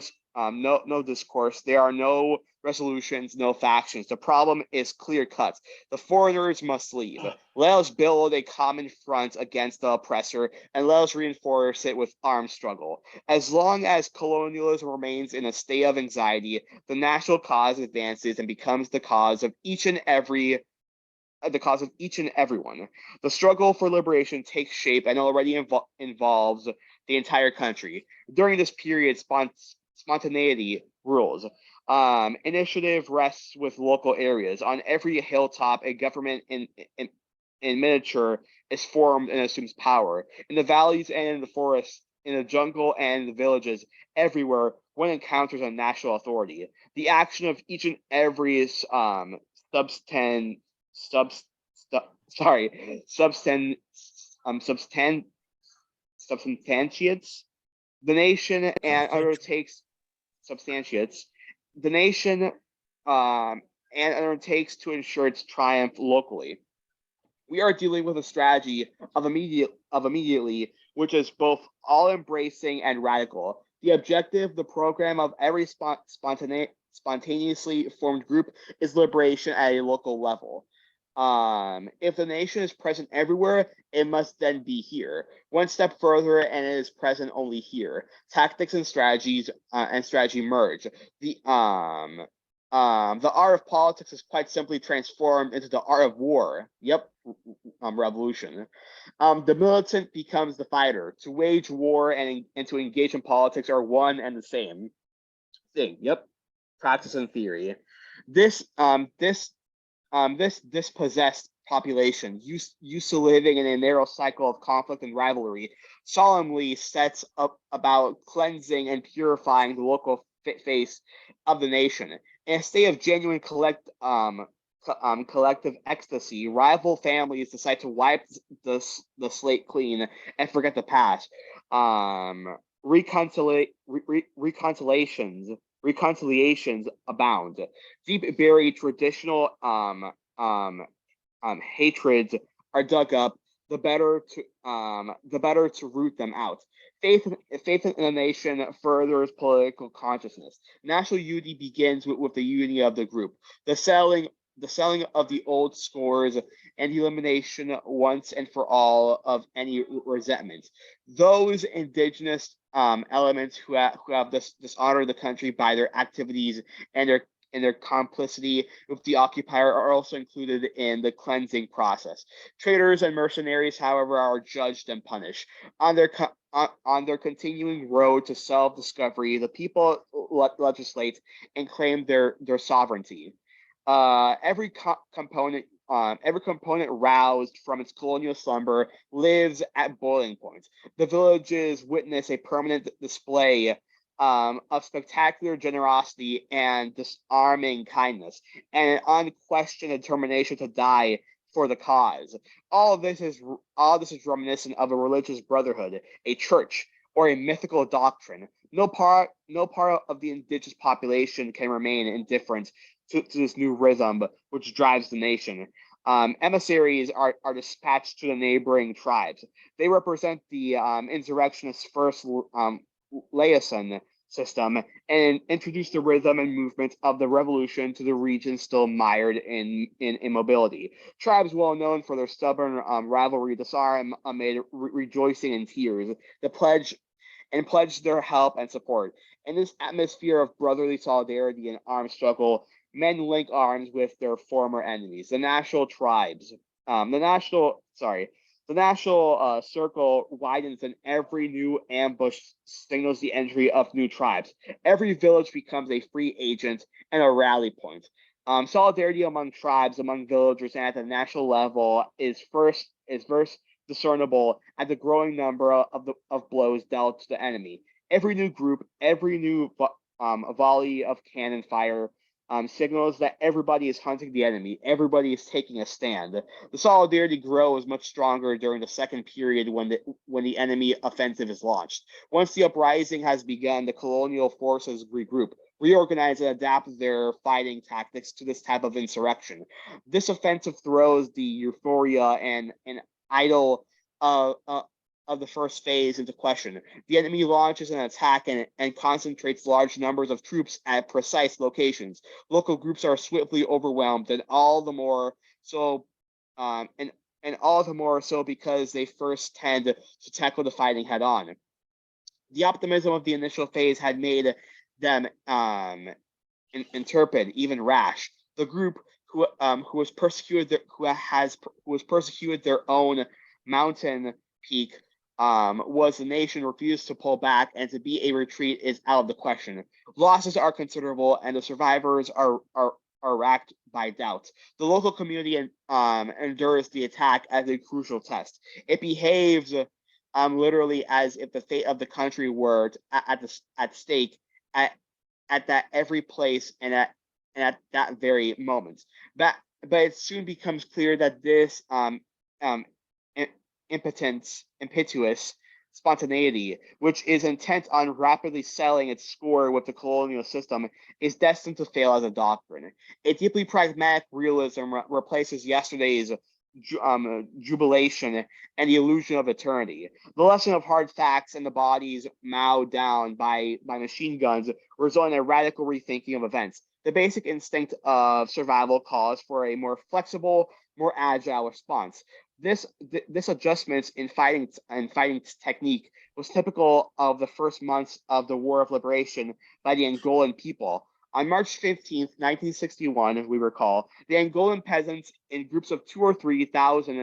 discourse. There are no resolutions, no factions. The problem is clear cut. The foreigners must leave. Let us build a common front against the oppressor, and let us reinforce it with armed struggle. As long as colonialism remains in a state of anxiety, the national cause advances and becomes the cause of each and everyone. The struggle for liberation takes shape and already involves the entire country. During this period, spontaneity rules. Initiative rests with local areas. On every hilltop, a government in miniature is formed and assumes power. In the valleys and in the forests, in the jungle and in the villages, everywhere, one encounters a national authority. The action of each and every substantiates the nation and undertakes to ensure its triumph locally. We are dealing with a strategy of immediately which is both all-embracing and radical. The objective, the program of every spontaneously formed group is liberation at a local level. If the nation is present everywhere, it must then be here. One step further, and it is present only here. Tactics and strategy merge. The art of politics is quite simply transformed into the art of war. Yep, revolution. The militant becomes the fighter. To wage war and to engage in politics are one and the same thing. Yep, practice and theory. This dispossessed population, used to living in a narrow cycle of conflict and rivalry, solemnly sets up about cleansing and purifying the local face of the nation. In a state of genuine collective ecstasy, rival families decide to wipe the slate clean and forget the past. Reconciliations abound. Deep buried traditional hatreds are dug up. The better to root them out. Faith in a nation furthers political consciousness. National unity begins with the unity of the group. The selling of the old scores and the elimination once and for all of any resentment. Those indigenous elements who have dishonored the country by their activities and their complicity with the occupier are also included in the cleansing process. Traitors and mercenaries, however, are judged and punished. On their continuing road to self-discovery, the people legislate and claim their sovereignty. Every component roused from its colonial slumber lives at boiling point. The villages witness a permanent display of spectacular generosity and disarming kindness, and an unquestioned determination to die for the cause. All this is reminiscent of a religious brotherhood, a church, or a mythical doctrine. No part of the indigenous population can remain indifferent to this new rhythm which drives the nation. Emissaries are dispatched to the neighboring tribes. They represent the insurrectionists' first liaison system and introduce the rhythm and movement of the revolution to the region still mired in immobility. Tribes well known for their stubborn rivalry disarm amid rejoicing and tears. The pledge their help and support. In this atmosphere of brotherly solidarity and armed struggle, men link arms with their former enemies. The national circle widens, and every new ambush signals the entry of new tribes. Every village becomes a free agent and a rally point. Solidarity among tribes, among villagers, and at the national level is first discernible at the growing number of blows dealt to the enemy. Every new group, every new volley of cannon fire signals that everybody is hunting the enemy. Everybody is taking a stand. The solidarity grows much stronger during the second period when the enemy offensive is launched. Once the uprising has begun, the colonial forces regroup, reorganize, and adapt their fighting tactics to this type of insurrection. This offensive throws the euphoria and idol of the first phase into question. The enemy launches an attack and concentrates large numbers of troops at precise locations. Local groups are swiftly overwhelmed, and all the more so because they first tend to tackle the fighting head on. The optimism of the initial phase had made them intrepid, even rash. The group who was persecuted their own mountain peak was the nation refused to pull back, and to be a retreat is out of the question. Losses are considerable, and the survivors are racked by doubt. The local community endures the attack as a crucial test. It behaves literally as if the fate of the country were at stake at that every place and at that very moment. But it soon becomes clear that this impetuous spontaneity, which is intent on rapidly selling its score with the colonial system, is destined to fail as a doctrine. A deeply pragmatic realism replaces yesterday's jubilation and the illusion of eternity. The lesson of hard facts and the bodies mowed down by machine guns result in a radical rethinking of events. The basic instinct of survival calls for a more flexible, more agile response. This adjustment in fighting technique was typical of the first months of the War of Liberation by the Angolan people. On March 15th, 1961, as we recall, the Angolan peasants in groups of 2,000 or 3,000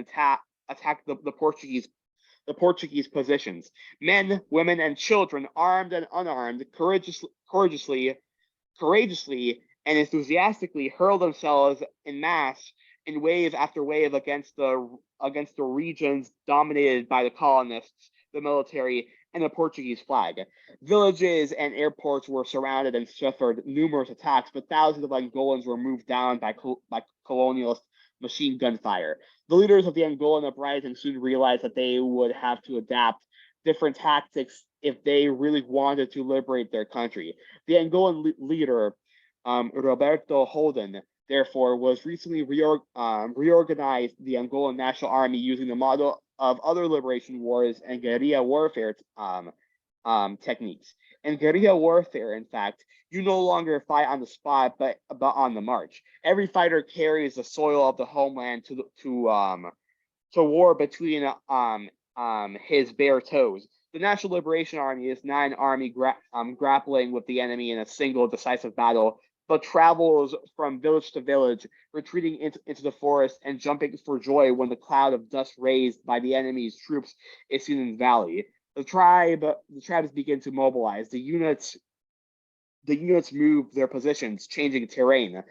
attacked the Portuguese positions. Men, women, and children, armed and unarmed, courageously and enthusiastically hurled themselves in mass in wave after wave against the regions dominated by the colonists, the military, and the Portuguese flag. Villages and airports were surrounded and suffered numerous attacks, but thousands of Angolans were moved down by colonialist machine gun fire. The leaders of the Angolan uprising soon realized that they would have to adapt different tactics if they really wanted to liberate their country. The Angolan leader, Roberto Holden, therefore, was recently reorganized the Angolan National Army using the model of other liberation wars and guerrilla warfare techniques. In guerrilla warfare, in fact, you no longer fight on the spot, but on the march. Every fighter carries the soil of the homeland to war between his bare toes. The National Liberation Army is not an army grappling with the enemy in a single decisive battle, but travels from village to village, retreating into the forest and jumping for joy when the cloud of dust raised by the enemy's troops is seen in the valley. The tribes begin to mobilize. The units move their positions, changing terrain.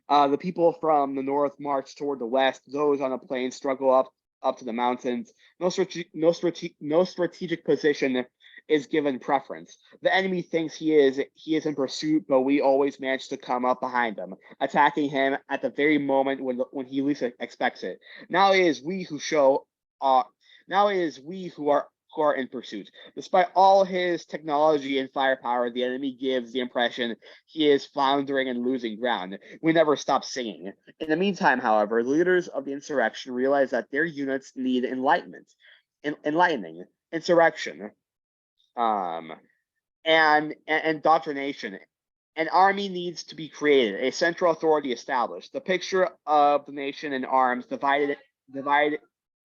The people from the north march toward the west. Those on the plains struggle up to the mountains. No strategic position is given preference. The enemy thinks he is in pursuit, but we always manage to come up behind him, attacking him at the very moment when he least expects it. Now it is we who are in pursuit. Despite all his technology and firepower, the enemy gives the impression he is floundering and losing ground. We never stop singing. In the meantime, however, the leaders of the insurrection realize that their units need enlightening, insurrection, and indoctrination. An army needs to be created, a central authority established. The picture of the nation in arms divided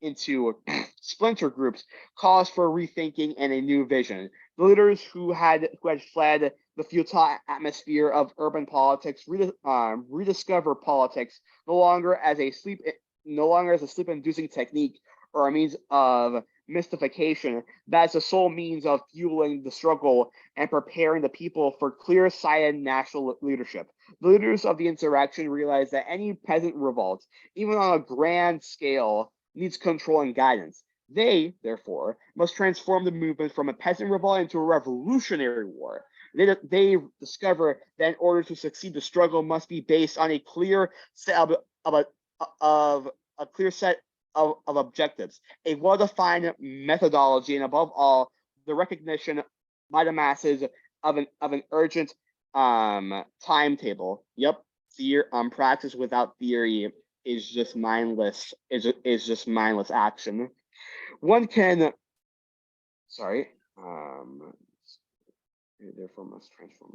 into splinter groups calls for rethinking and a new vision. The leaders who had fled the futile atmosphere of urban politics rediscover politics no longer as a sleep-inducing technique or a means of mystification, but as the sole means of fueling the struggle and preparing the people for clear-sighted national leadership. The leaders of the insurrection realize that any peasant revolt, even on a grand scale, needs control and guidance. They, therefore, must transform the movement from a peasant revolt into a revolutionary war. They discover that in order to succeed, the struggle must be based on a clear set of objectives, a well-defined methodology, and above all, the recognition by the masses of an urgent timetable. Yep, practice without theory is just mindless. Is just mindless action. One can, therefore must transform.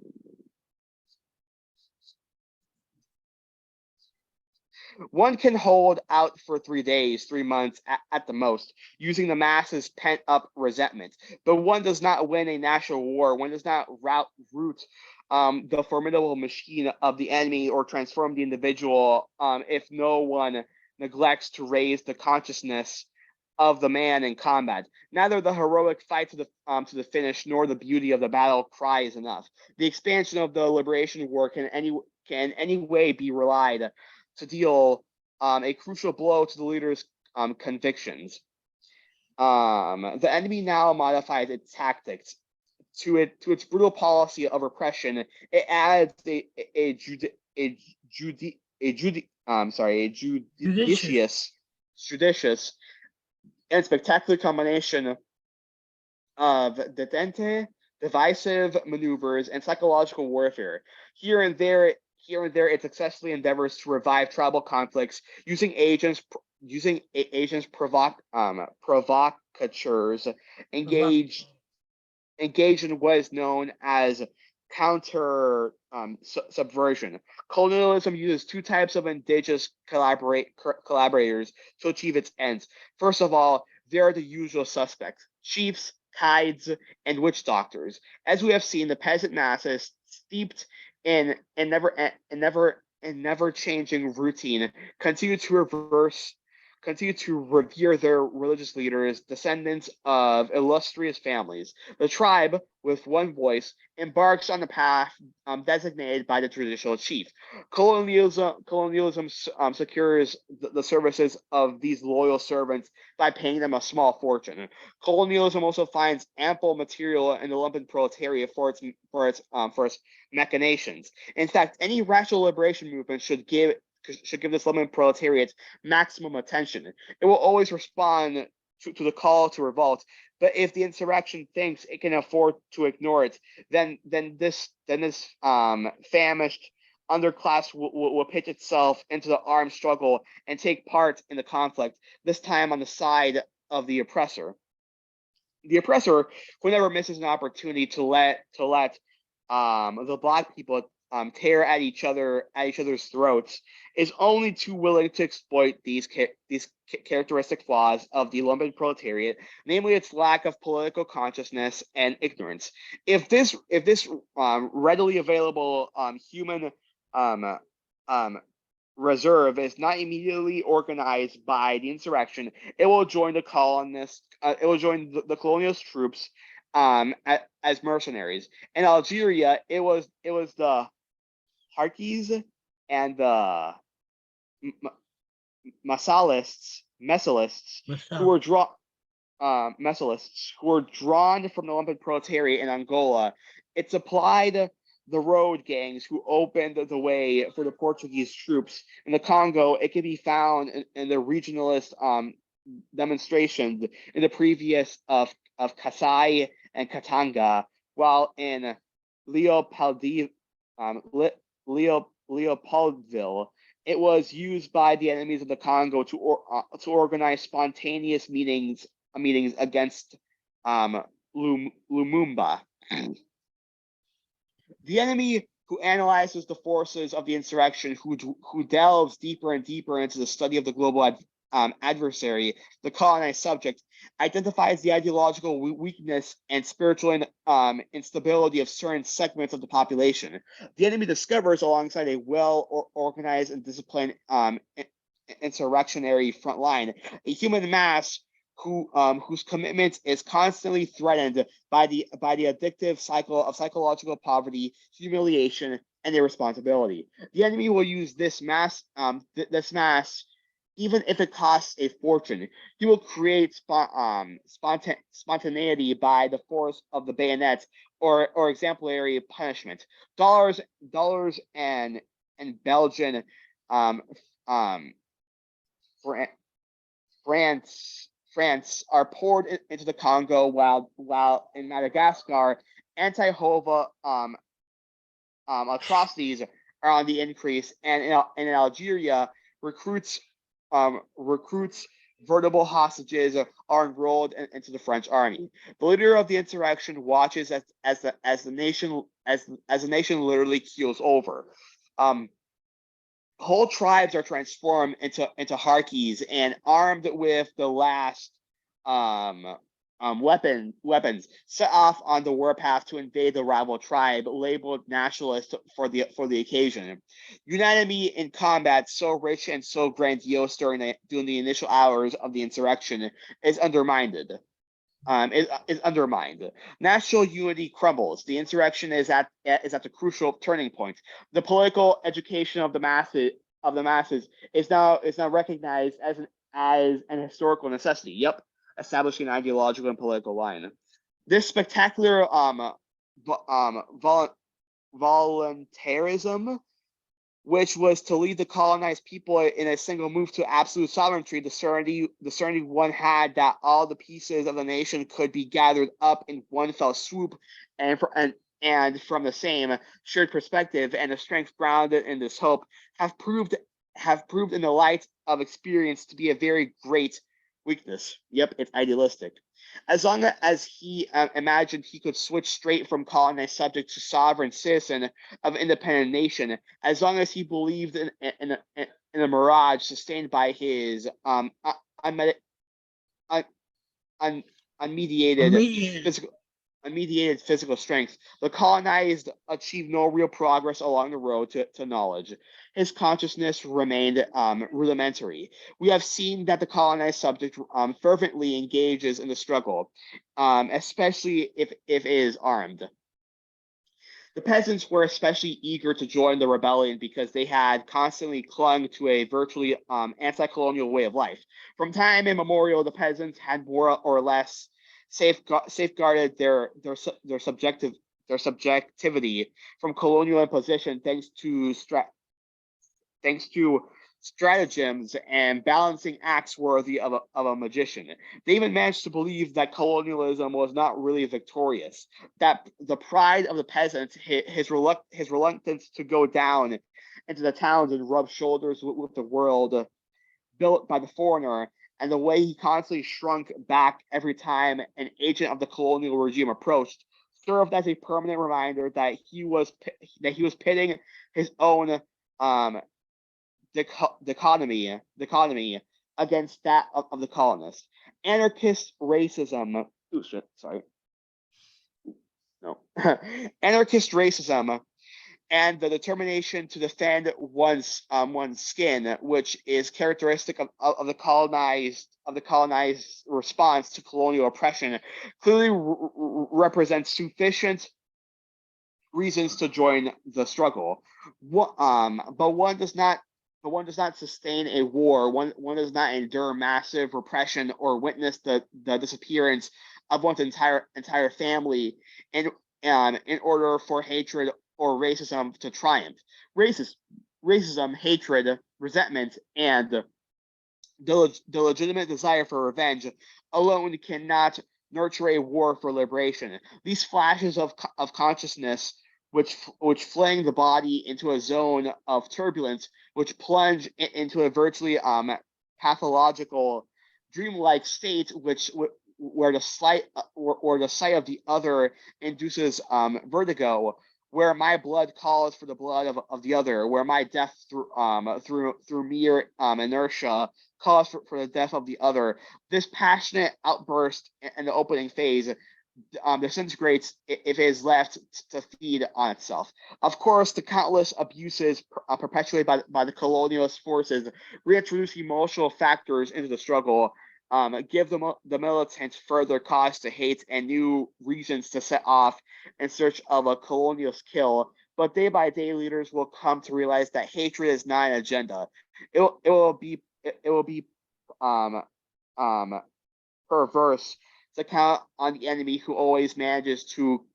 One can hold out for 3 days, 3 months at the most, using the masses' pent-up resentment. But one does not win a national war. One does not root the formidable machine of the enemy or transform the individual if no one neglects to raise the consciousness of the man in combat. Neither the heroic fight to the finish nor the beauty of the battle cry is enough. The expansion of the liberation war can in any way be relied to deal a crucial blow to the leader's convictions. The enemy now modifies its tactics to its brutal policy of repression. It adds a judicious and spectacular combination of detente, divisive maneuvers, and psychological warfare. Here and there, it successfully endeavors to revive tribal conflicts using agents using agents provocateurs engaged in what is known as counter subversion. Colonialism uses two types of indigenous collaborators to achieve its ends. First of all, there are the usual suspects: chiefs, guides, and witch doctors. As we have seen, the peasant masses, steeped in never changing routine, continue to revere their religious leaders, descendants of illustrious families. The tribe, with one voice, embarks on the path designated by the traditional chief. Colonialism secures the services of these loyal servants by paying them a small fortune. Colonialism also finds ample material in the lumpen proletariat for its machinations. In fact, any rational liberation movement should give this lumpen proletariat maximum attention. It will always respond to the call to revolt. But if the insurrection thinks it can afford to ignore it, then this famished underclass will pitch itself into the armed struggle and take part in the conflict, this time on the side of the oppressor. The oppressor, who never misses an opportunity to let the Black people tear at each other's throats, is only too willing to exploit these characteristic flaws of the lumpen proletariat, namely its lack of political consciousness and ignorance. If this readily available human reserve is not immediately organized by the insurrection, it will join the colonists. It will join the colonialist troops as mercenaries. In Algeria, it was the Harkis and the Messalists who were drawn from the lumpen proletariat in Angola. It supplied the road gangs who opened the way for the Portuguese troops. In the Congo, it can be found in the regionalist demonstrations in the previous of Kasai and Katanga, while in Leopoldville, it was used by the enemies of the Congo to organize spontaneous meetings against Lumumba. The enemy who analyzes the forces of the insurrection, who delves deeper and deeper into the study of the global adversary, the colonized subject, identifies the ideological weakness and spiritual instability of certain segments of the population. The enemy discovers, alongside a well-organized and disciplined insurrectionary front line, a human mass whose commitment is constantly threatened by the addictive cycle of psychological poverty, humiliation, and irresponsibility. The enemy will use this mass, even if it costs a fortune. He will create spontaneity by the force of the bayonet or exemplary punishment. Dollars and Belgian France are poured into the Congo, while in Madagascar, anti-Hova atrocities are on the increase, and in Algeria, recruits veritable hostages are enrolled into the French army. The leader of the insurrection watches as the nation literally keels over. Whole tribes are transformed into Harkis and armed with the last weapons, set off on the warpath to invade the rival tribe, labeled nationalist for the occasion. Unanimity in combat, so rich and so grandiose during the initial hours of the insurrection, is undermined. National unity crumbles. The insurrection is at the crucial turning point. The political education of the masses is now recognized as an historical necessity. Yep, establishing an ideological and political line. This spectacular voluntarism, which was to lead the colonized people in a single move to absolute sovereignty, the certainty one had that all the pieces of the nation could be gathered up in one fell swoop, and from the same shared perspective, and the strength grounded in this hope have proved in the light of experience to be a very great weakness. Yep, it's idealistic. As long as he imagined he could switch straight from colonized subject to sovereign citizen of independent nation, as long as he believed in a mirage sustained by his unmediated Immediate. physical strength, the colonized achieved no real progress along the road to knowledge. His consciousness remained rudimentary. We have seen that the colonized subject fervently engages in the struggle, especially if it is armed. The peasants were especially eager to join the rebellion because they had constantly clung to a virtually anti-colonial way of life. From time immemorial, the peasants had more or less safeguarded their subjectivity from colonial imposition thanks to stratagems and balancing acts worthy of a magician. They even managed to believe that colonialism was not really victorious, that the pride of the peasants, his reluctance to go down into the towns and rub shoulders with the world built by the foreigner, and the way he constantly shrunk back every time an agent of the colonial regime approached, served as a permanent reminder that he was pitting his own dichotomy against that of the colonists. Anarchist racism. Anarchist racism and the determination to defend one's skin, which is characteristic of the colonized response to colonial oppression, clearly represents sufficient reasons to join the struggle. But one does not sustain a war. One does not endure massive repression or witness the disappearance of one's entire family in order for hatred or racism to triumph. Racism, hatred, resentment, and the legitimate desire for revenge alone cannot nurture a war for liberation. These flashes of consciousness, which fling the body into a zone of turbulence, which plunge into a virtually pathological, dreamlike state, where the sight of the other induces vertigo, where my blood calls for the blood of the other, where my death through mere inertia calls for the death of the other. This passionate outburst in the opening phase disintegrates if it is left to feed on itself. Of course, the countless abuses perpetuated by the colonialist forces reintroduce emotional factors into the struggle, give the militants further cause to hate and new reasons to set off in search of a colonialist kill. But day by day, leaders will come to realize that hatred is not an agenda. It will be perverse to count on the enemy who always manages to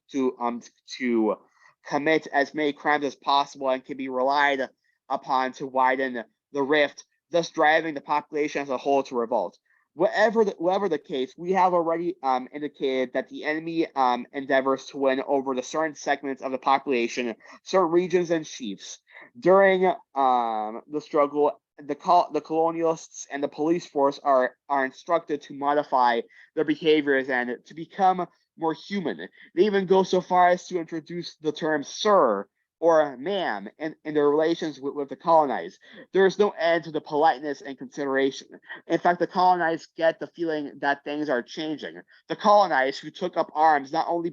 commit as many crimes as possible and can be relied upon to widen the rift, thus driving the population as a whole to revolt. Whatever the case, we have already indicated that the enemy endeavors to win over the certain segments of the population, certain regions and chiefs. During the struggle, the colonialists and the police force are instructed to modify their behaviors and to become more human. They even go so far as to introduce the term "sir" or "ma'am" in their relations with the colonized. There is no end to the politeness and consideration. In fact, the colonized get the feeling that things are changing. The colonized who took up arms not only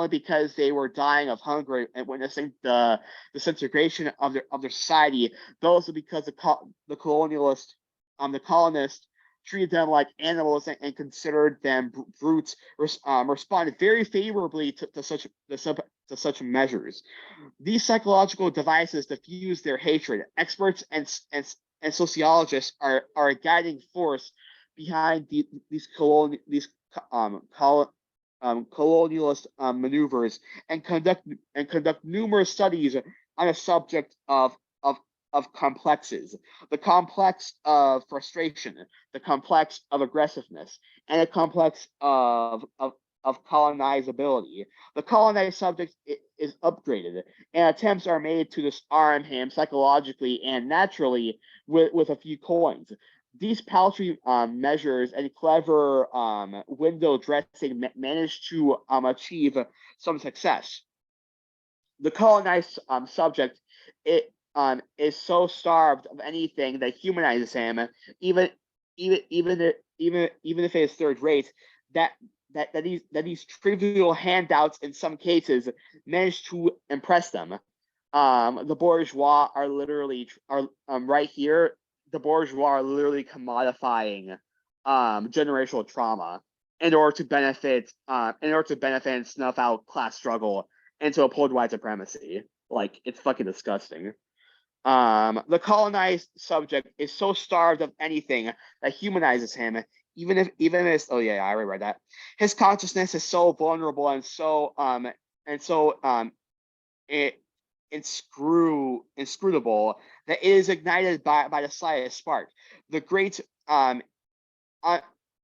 because they were dying of hunger and witnessing the disintegration of their society, but also because the colonists treated them like animals and considered them brutes, responded very favorably to such measures. These psychological devices diffuse their hatred. Experts and sociologists are a guiding force behind these colonialist maneuvers and conduct numerous studies on a subject of complexes: the complex of frustration, the complex of aggressiveness, and the complex of of colonizability. The colonized subject is upgraded, and attempts are made to disarm him psychologically and naturally with a few coins. These paltry measures and clever window dressing manage to achieve some success. The colonized subject is so starved of anything that humanizes him, even if it is third rate, that these trivial handouts in some cases manage to impress them. The bourgeois are literally right here. The bourgeois are literally commodifying generational trauma in order to benefit and snuff out class struggle and to uphold white supremacy. Like, it's fucking disgusting. The colonized subject is so starved of anything that humanizes him, even if oh yeah, I already read that. His consciousness is so vulnerable and so inscrutable that it is ignited by the slightest spark. The great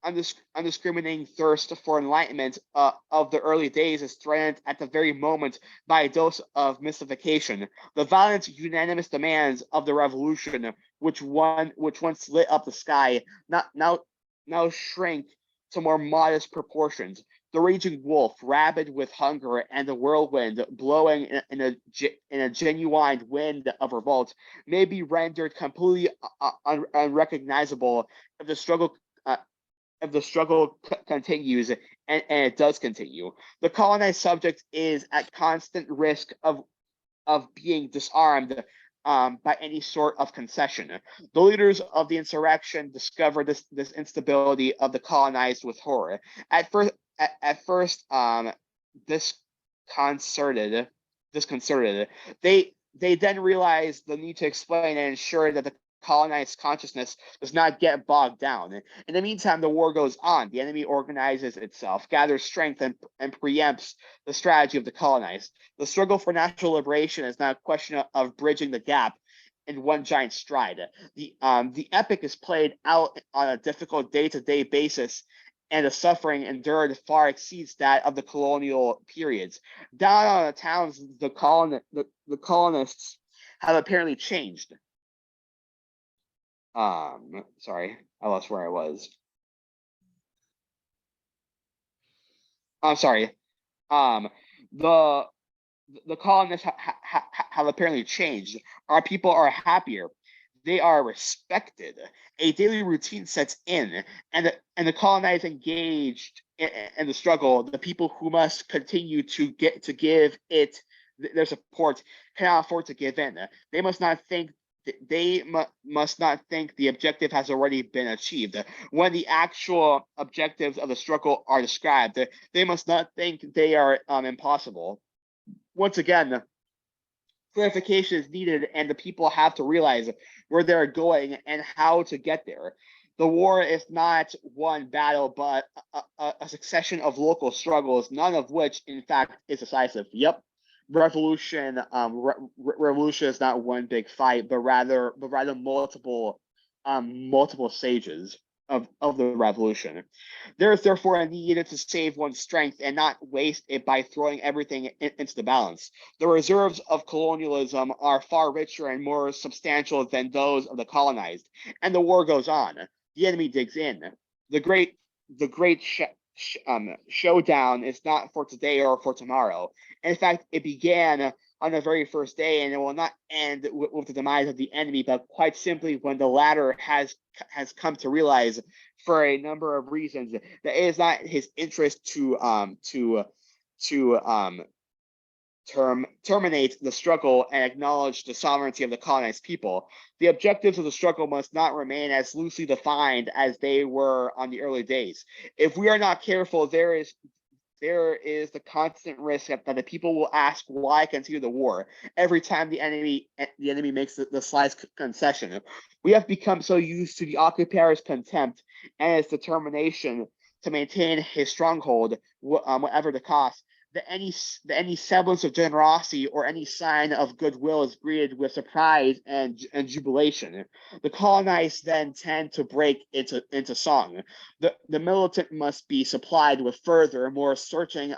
undiscriminating thirst for enlightenment of the early days is threatened at the very moment by a dose of mystification. The violent, unanimous demands of the revolution, which once lit up the sky, now shrink to more modest proportions. The raging wolf, rabid with hunger, and the whirlwind blowing in a genuine wind of revolt, may be rendered completely unrecognizable if the struggle continues, and it does continue. The colonized subject is at constant risk of being disarmed by any sort of concession. The leaders of the insurrection discovered this instability of the colonized with horror. At first, disconcerted, they then realized the need to explain and ensure that the colonized consciousness does not get bogged down. In the meantime, the war goes on. The enemy organizes itself, gathers strength, and preempts the strategy of the colonized. The struggle for national liberation is not a question of bridging the gap in one giant stride. The epic is played out on a difficult day-to-day basis, and the suffering endured far exceeds that of the colonial periods. Down on the towns, the colonists have apparently changed. Sorry, I lost where I was. I'm sorry. The colonists have apparently changed. Our people are happier. They are respected. A daily routine sets in, and the colonized engaged in the struggle. The people who must continue to give it their support cannot afford to give in. They must not think the objective has already been achieved. When the actual objectives of the struggle are described, they must not think they are impossible. Once again, clarification is needed, and the people have to realize where they're going and how to get there. The war is not one battle, but a succession of local struggles, none of which, in fact, is decisive. Yep. Revolution is not one big fight, but rather multiple stages of the revolution. There is therefore a need to save one's strength and not waste it by throwing everything into the balance. The reserves of colonialism are far richer and more substantial than those of the colonized, and the war goes on. The enemy digs in. The great showdown is not for today or for tomorrow. In fact, it began on the very first day, and it will not end with the demise of the enemy, but quite simply when the latter has come to realize, for a number of reasons, that it is not his interest to terminate the struggle and acknowledge the sovereignty of the colonized people. The objectives of the struggle must not remain as loosely defined as they were on the early days. If we are not careful, there is the constant risk that the people will ask why continue the war every time the enemy makes the slightest concession. We have become so used to the occupier's contempt and his determination to maintain his stronghold, whatever the cost, that any semblance of generosity or any sign of goodwill is greeted with surprise and jubilation. The colonized then tend to break into song. The militant must be supplied with further, more searching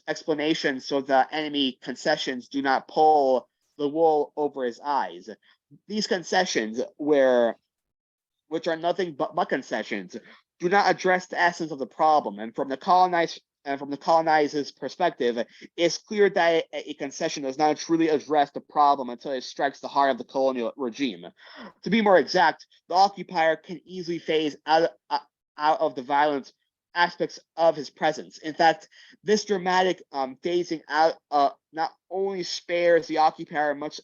explanation so the enemy concessions do not pull the wool over his eyes. These concessions, which are nothing but concessions, do not address the essence of the problem. And from the colonizer's perspective, it's clear that a concession does not truly address the problem until it strikes the heart of the colonial regime. To be more exact, the occupier can easily phase out of the violent aspects of his presence. In fact, this dramatic phasing out not only spares the occupier much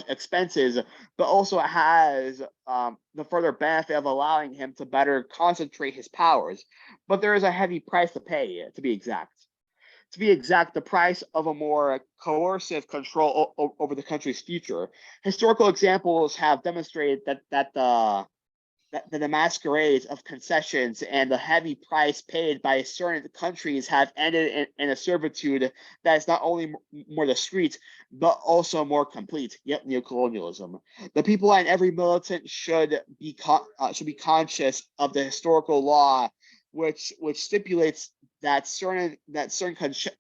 expenses, but also has the further benefit of allowing him to better concentrate his powers. But there is a heavy price to pay, to be exact. To be exact, the price of a more coercive control over the country's future. Historical examples have demonstrated that the masquerades of concessions and the heavy price paid by certain countries have ended in a servitude that is not only more discreet, but also more complete, yet neocolonialism. The people and every militant should be conscious of the historical law, which stipulates that certain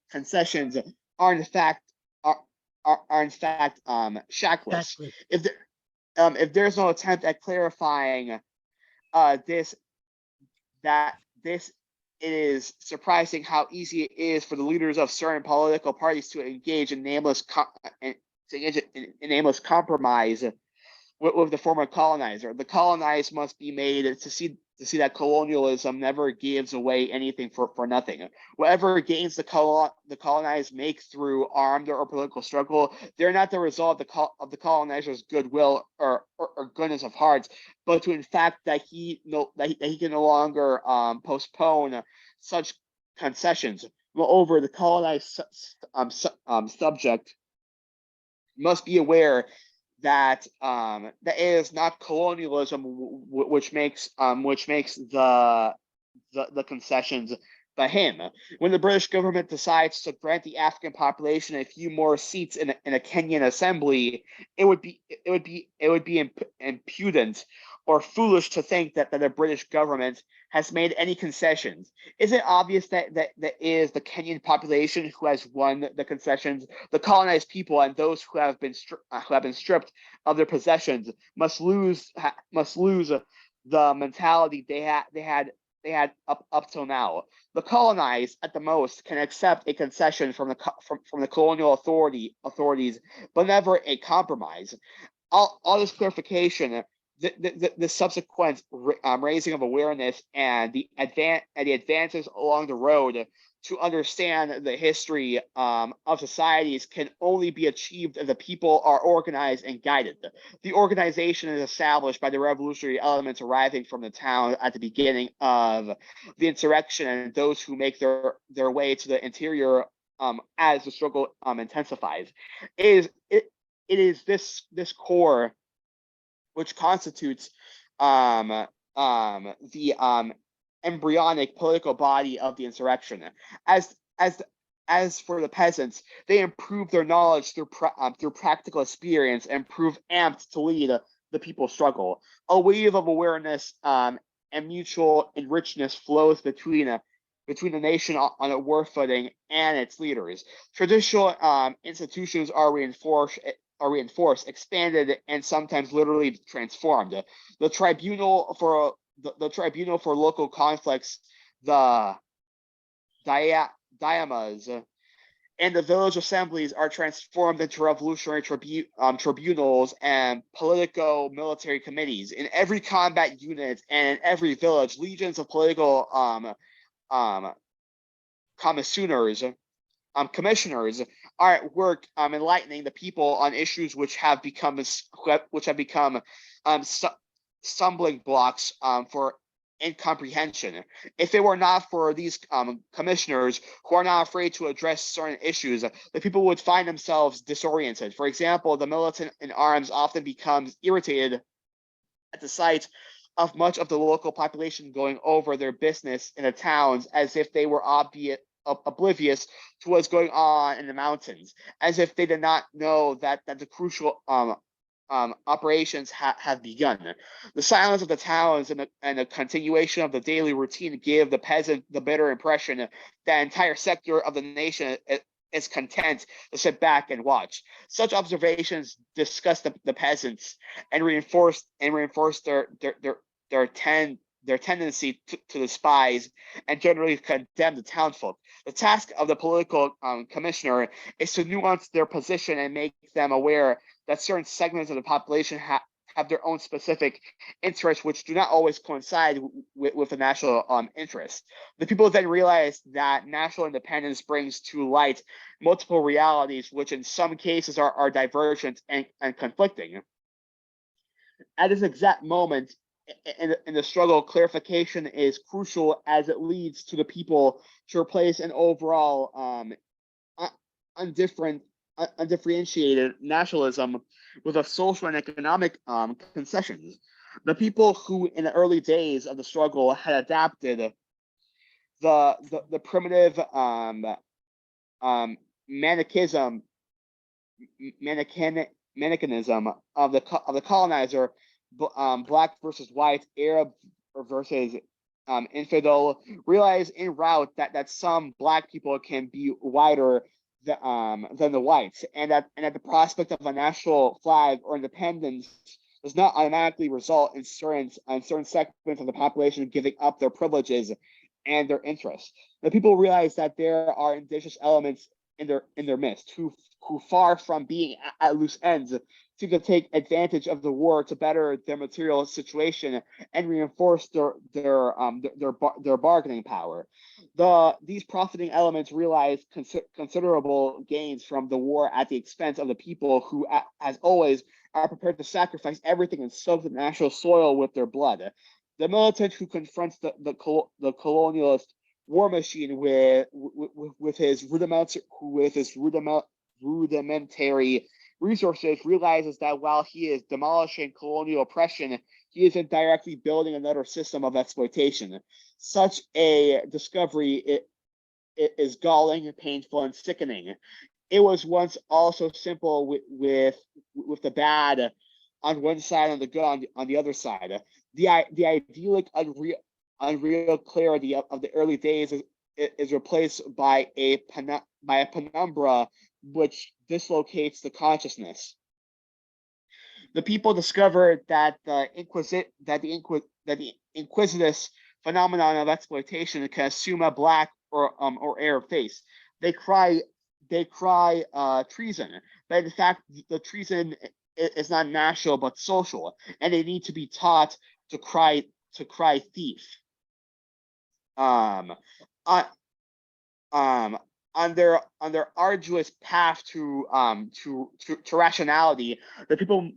concessions are in fact shackless. Exactly. If there's no attempt at clarifying it is surprising how easy it is for the leaders of certain political parties to engage in nameless compromise with the former colonizer. The colonized must be made to see that colonialism never gives away anything for nothing. Whatever gains the colonized make through armed or political struggle, they're not the result of the colonizer's goodwill or goodness of heart, but to in fact that he can no longer postpone such concessions. Moreover, the colonized subject must be aware that that is not colonialism which makes the concessions by him. When the British government decides to grant the African population a few more seats in a Kenyan assembly, it would be impudent or foolish to think that the British government has made any concessions. Is it obvious that is the Kenyan population who has won the concessions? The colonized people and those who have been stripped of their possessions must lose the mentality they had up till now. The colonized, at the most, can accept a concession from the colonial authorities, but never a compromise. All this clarification, the subsequent raising of awareness and the advances along the road to understand the history of societies can only be achieved if the people are organized and guided. The organization is established by the revolutionary elements arriving from the town at the beginning of the insurrection and those who make their way to the interior as the struggle intensifies. It is this core which constitutes the embryonic political body of the insurrection. As for the peasants, they improve their knowledge through practical experience and prove amped to lead the people's struggle. A wave of awareness and mutual enrichment flows between the nation on a war footing and its leaders. Traditional institutions are reinforced, expanded, and sometimes literally transformed. The tribunal for local conflicts, the diamas, and the village assemblies are transformed into revolutionary tribunals and politico-military committees. In every combat unit and in every village, legions of political commissioners are at work enlightening the people on issues which have become stumbling blocks for incomprehension. If it were not for these commissioners who are not afraid to address certain issues, the people would find themselves disoriented. For example, the militant in arms often becomes irritated at the sight of much of the local population going over their business in the towns as if they were oblivious to what's going on in the mountains, as if they did not know that the crucial operations have begun. The silence of the towns and the continuation of the daily routine give the peasant the bitter impression that the entire sector of the nation is content to sit back and watch. Such observations disgust the peasants and reinforce their tendency to despise and generally condemn the townsfolk. The task of the political commissioner is to nuance their position and make them aware that certain segments of the population have their own specific interests, which do not always coincide with the national interest. The people then realize that national independence brings to light multiple realities, which in some cases are divergent and conflicting. At this exact moment in the struggle, clarification is crucial, as it leads to the people to replace an overall undifferentiated nationalism with a social and economic concessions. The people who, in the early days of the struggle, had adapted the primitive manichanism of the colonizer, black versus white, Arab versus infidel, realize en route that some black people can be whiter than the whites, and that the prospect of a national flag or independence does not automatically result in certain segments of the population giving up their privileges and their interests. The people realize that there are indigenous elements in their midst who far from being at loose ends seem to take advantage of the war to better their material situation and reinforce their bargaining power. These profiting elements realize considerable gains from the war at the expense of the people who, as always, are prepared to sacrifice everything and soak the national soil with their blood. The militant who confronts the colonialist war machine with his rudimentary resources realizes that while he is demolishing colonial oppression, he is indirectly building another system of exploitation. Such a discovery is galling, painful, and sickening. It was once also simple with the bad on one side and the good on the other side. The idyllic, unreal clarity of the early days is replaced by a penumbra which dislocates the consciousness. The people discover that the inquisitus phenomenon of exploitation can assume a black or Arab face. They cry treason, but in fact the treason is not national but social, and they need to be taught to cry thief. On their arduous path to rationality, the people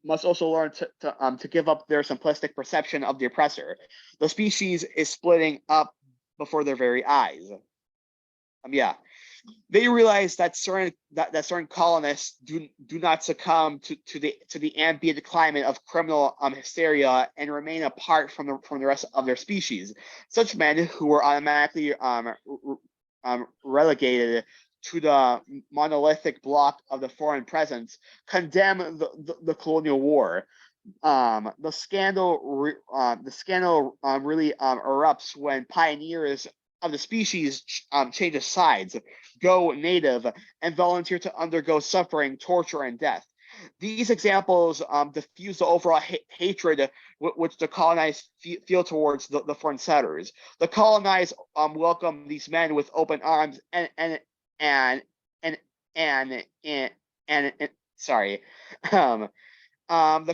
must also learn to give up their simplistic perception of the oppressor. The species is splitting up before their very eyes. They realize that certain colonists do not succumb to the ambient climate of criminal hysteria and remain apart from the rest of their species. Such men who were automatically relegated to the monolithic block of the foreign presence condemn the colonial war. The scandal really erupts when pioneers of the species change sides, go native, and volunteer to undergo suffering, torture, and death. These examples diffuse the overall hatred which the colonized feel towards the foreign settlers. The colonized welcome these men with open arms the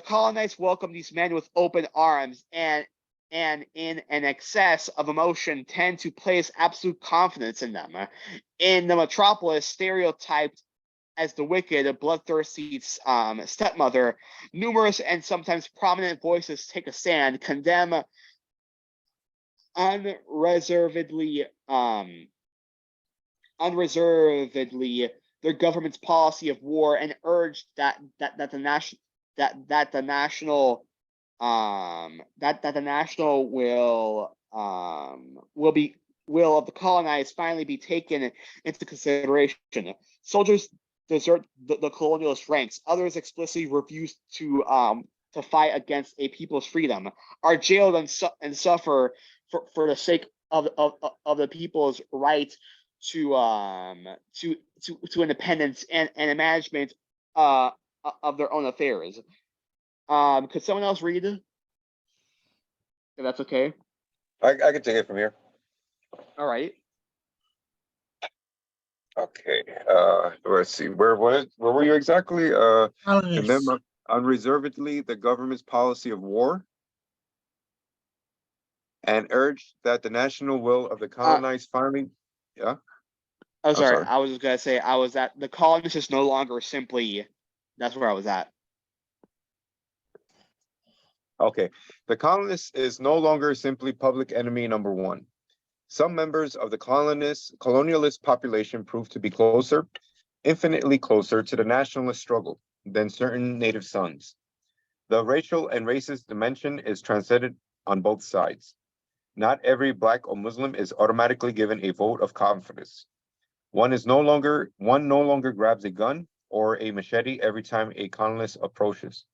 colonized welcome these men with open arms and in an excess of emotion tend to place absolute confidence in them. In the metropolis, stereotyped as the wicked, bloodthirsty stepmother, numerous and sometimes prominent voices take a stand, condemn unreservedly their government's policy of war and urge that the national will will of the colonized finally be taken into consideration. Soldiers desert the colonialist ranks. Others explicitly refuse to fight against a people's freedom, are jailed and suffer for the sake of the people's right to independence and management of their own affairs. Could someone else read? If that's okay. I can take it from here. All right. Okay. Let's see. Where were you exactly? Colonists. Condemn unreservedly the government's policy of war and urge that the national will of the colonized finally. Yeah. Oh, sorry. sorry. I was just gonna say I was at the colonists is no longer simply. That's where I was at. Okay. The colonist is no longer simply public enemy number one. Some members of the colonialist population prove to be closer, infinitely closer to the nationalist struggle than certain native sons. The racial and racist dimension is transcended on both sides. Not every Black or Muslim is automatically given a vote of confidence. One no longer grabs a gun or a machete every time a colonist approaches.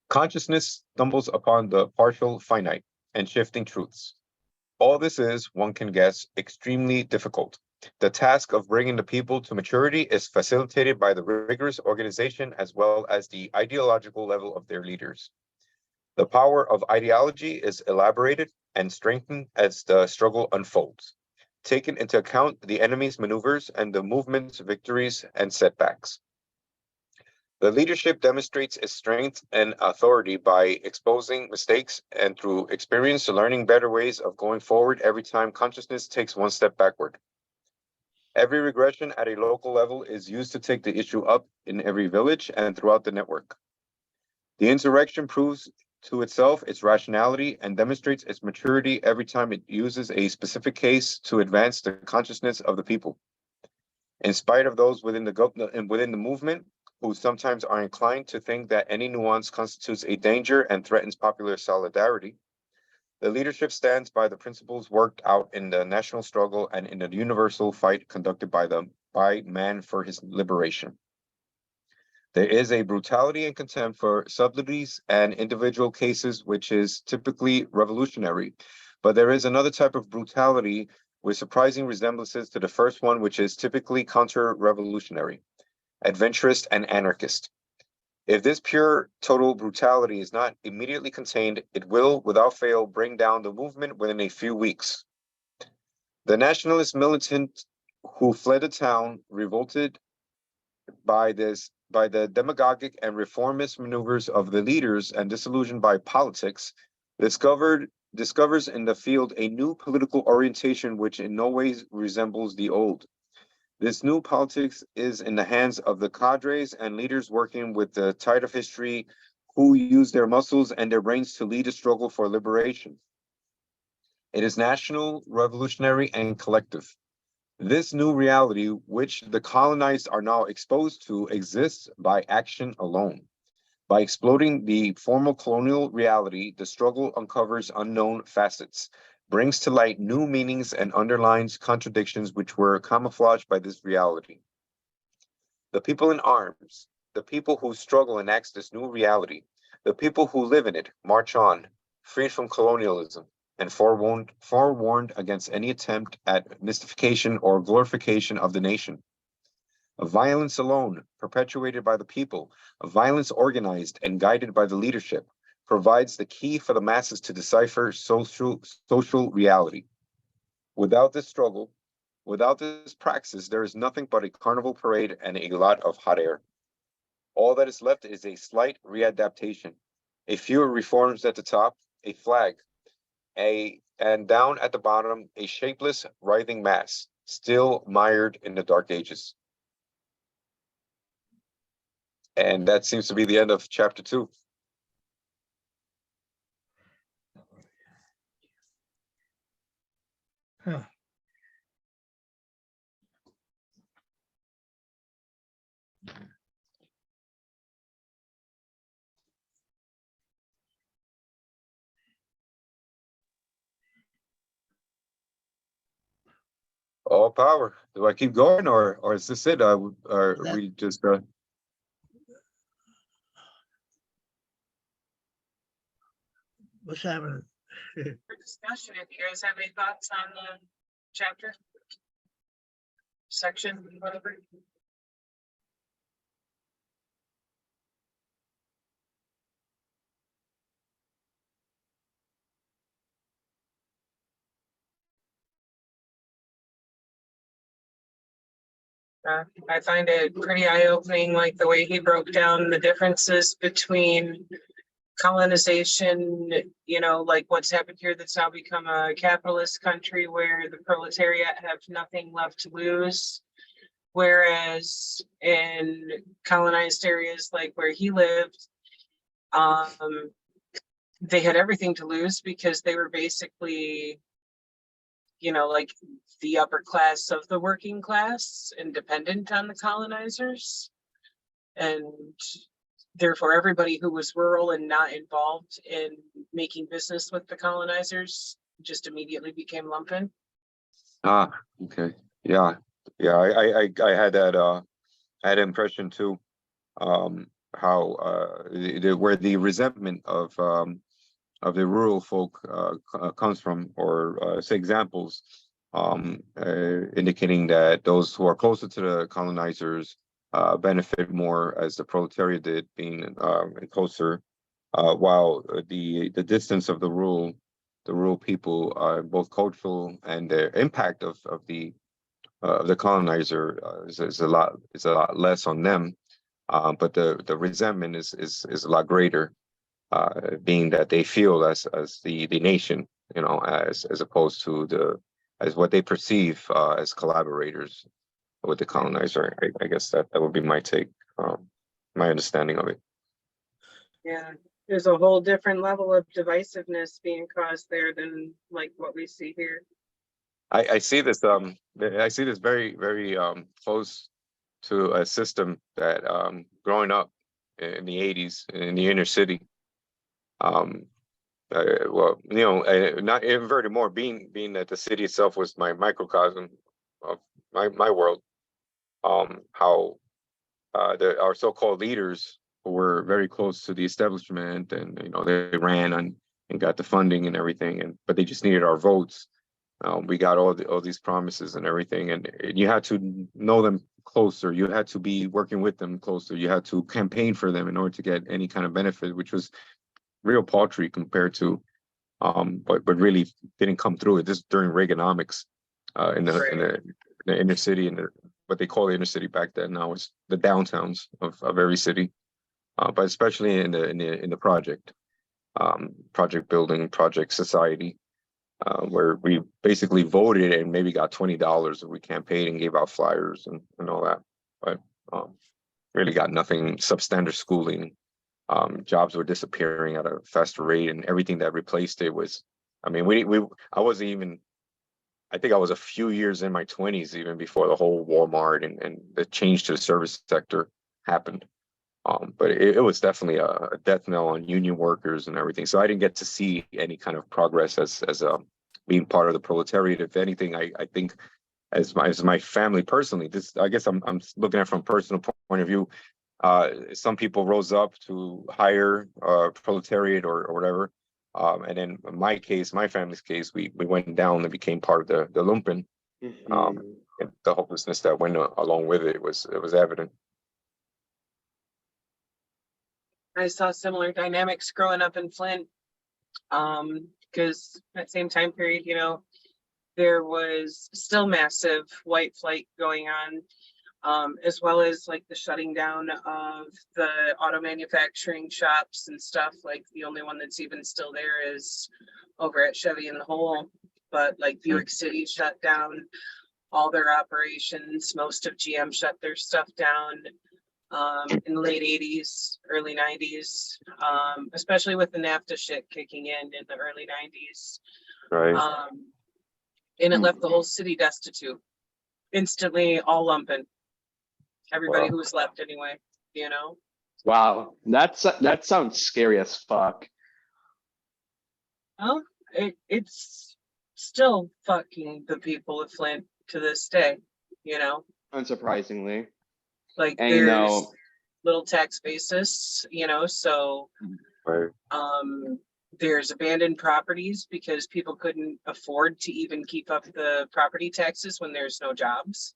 Consciousness stumbles upon the partial finite and shifting truths. All this is, one can guess, extremely difficult. The task of bringing the people to maturity is facilitated by the rigorous organization as well as the ideological level of their leaders. The power of ideology is elaborated and strengthened as the struggle unfolds, taking into account the enemy's maneuvers and the movement's victories and setbacks. The leadership demonstrates its strength and authority by exposing mistakes and through experience learning better ways of going forward every time consciousness takes one step backward. Every regression at a local level is used to take the issue up in every village and throughout the network. The insurrection proves to itself its rationality and demonstrates its maturity every time it uses a specific case to advance the consciousness of the people. In spite of those within the movement who sometimes are inclined to think that any nuance constitutes a danger and threatens popular solidarity, the leadership stands by the principles worked out in the national struggle and in the universal fight conducted by man for his liberation. There is a brutality and contempt for subtleties and individual cases, which is typically revolutionary, but there is another type of brutality with surprising resemblances to the first one, which is typically counter-revolutionary, adventurous, and anarchist. If this pure total brutality is not immediately contained, it will, without fail, bring down the movement within a few weeks. The nationalist militant who fled the town, revolted by the demagogic and reformist maneuvers of the leaders and disillusioned by politics, discovers in the field a new political orientation which in no way resembles the old. This new politics is in the hands of the cadres and leaders working with the tide of history who use their muscles and their brains to lead a struggle for liberation. It is national, revolutionary, and collective. This new reality, which the colonized are now exposed to, exists by action alone. By exploding the formal colonial reality, the struggle uncovers unknown facets, brings to light new meanings, and underlines contradictions which were camouflaged by this reality. The people in arms, the people who struggle enact this new reality, the people who live in it march on, freed from colonialism, and forewarned against any attempt at mystification or glorification of the nation. A violence alone, perpetuated by the people, a violence organized and guided by the leadership, provides the key for the masses to decipher social reality. Without this struggle, without this praxis, there is nothing but a carnival parade and a lot of hot air. All that is left is a slight readaptation, a few reforms at the top, a flag, and down at the bottom, a shapeless, writhing mass, still mired in the dark ages. And that seems to be the end of chapter 2. Huh. All power. Do I keep going, or is this it? Or That- we just What's happening? For discussion, if you guys have any thoughts on the chapter? Section, whatever. I find it pretty eye-opening, like the way he broke down the differences between colonization, you know, like what's happened here that's now become a capitalist country where the proletariat have nothing left to lose. Whereas in colonized areas like where he lived, they had everything to lose because they were basically, you know, like the upper class of the working class and dependent on the colonizers. And therefore, everybody who was rural and not involved in making business with the colonizers just immediately became lumpen. okay. Yeah. Yeah, I had that impression too. How where the resentment of the rural folk comes from, or say examples indicating that those who are closer to the colonizers benefit more, as the proletariat did, being closer, while the distance of the rural people, both cultural and the impact of the colonizer is a lot less on them, but the resentment is a lot greater, being that they feel as the nation, you know, as opposed to as what they perceive as collaborators with the colonizer. I guess that would be my take, my understanding of it. Yeah, there's a whole different level of divisiveness being caused there than like what we see here. I see this very, very close to a system that growing up in the 80s in the inner city. Well, you know, not inverted more, being that the city itself was my microcosm of my world. How our so-called leaders were very close to the establishment, and you know, they ran and got the funding and everything, but they just needed our votes. We got all these promises and everything, and you had to know them closer. You had to be working with them closer. You had to campaign for them in order to get any kind of benefit, which was real paltry compared to, but really didn't come through it. This during Reaganomics, in the inner city, and what they call the inner city back then. Now it's the downtowns of every city, but especially in the project building, project society. Where we basically voted and maybe got $20 if we campaigned and gave out flyers and all that, but really got nothing. Substandard schooling, jobs were disappearing at a faster rate, and everything that replaced it was, I mean, I wasn't even, I think I was a few years in my 20s even before the whole Walmart and the change to the service sector happened. But it was definitely a death knell on union workers and everything. So I didn't get to see any kind of progress as being part of the proletariat. If anything, I think as my family personally, this, I guess I'm looking at it from a personal point of view. Some people rose up to higher proletariat or whatever. And then in my case, my family's case, we went down and became part of the lumpen. And the hopelessness that went along with it was evident. I saw similar dynamics growing up in Flint, because that same time period, you know, there was still massive white flight going on, as well as like the shutting down of the auto manufacturing shops and stuff. Like the only one that's even still there is over at Chevy in the Hole, but like Buick City shut down all their operations. Most of GM shut their stuff down in the late 80s, early 90s, especially with the NAFTA shit kicking in the early 90s. Right. And it left the whole city destitute. Instantly all lumpen. Everybody who was left anyway, you know? Wow, that sounds scary as fuck. Well, it's still fucking the people of Flint to this day, you know, Unsurprisingly. like And you there's know, little tax basis, you know, so Right. there's abandoned properties because people couldn't afford to even keep up the property taxes when there's no jobs.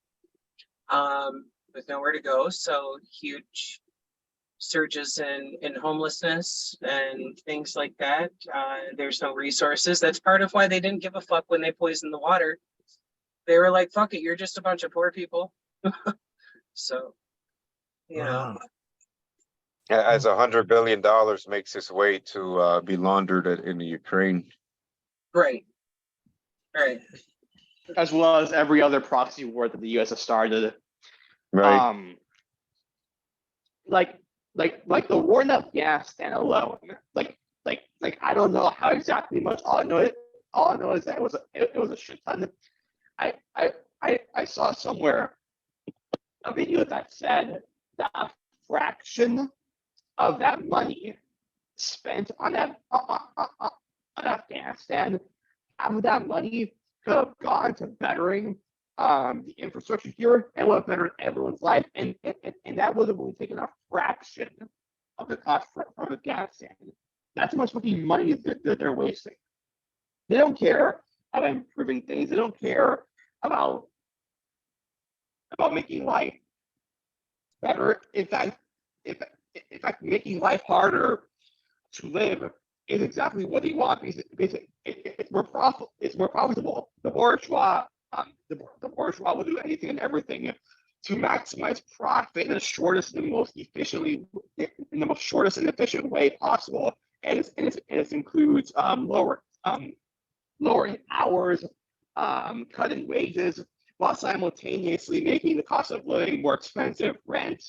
With nowhere to go, so huge surges in homelessness and things like that. There's no resources. That's part of why they didn't give a fuck when they poisoned the water. They were like, fuck it, you're just a bunch of poor people. So, you know, As $100 billion makes its way to be laundered in the Ukraine. right. Right. as well as every other proxy war that the US has started. Right. Like the war in Afghanistan alone, like I don't know how exactly much. All I know is that it was a shit ton. I saw somewhere a video that said that a fraction of that money spent on Afghanistan, half of that money could have gone to bettering the infrastructure here and would have bettered everyone's life, and that would have only taken a fraction of the cost from Afghanistan. That's how much fucking money that they're wasting. They don't care about improving things. They don't care about making life better. In fact, making life harder to live is exactly what they want. Basically, it's more profitable. It's more profitable. The bourgeois will do anything and everything to maximize profit in the shortest and most efficiently, in the most shortest and efficient way possible. And it includes lowering hours, cutting wages, while simultaneously making the cost of living more expensive, rent,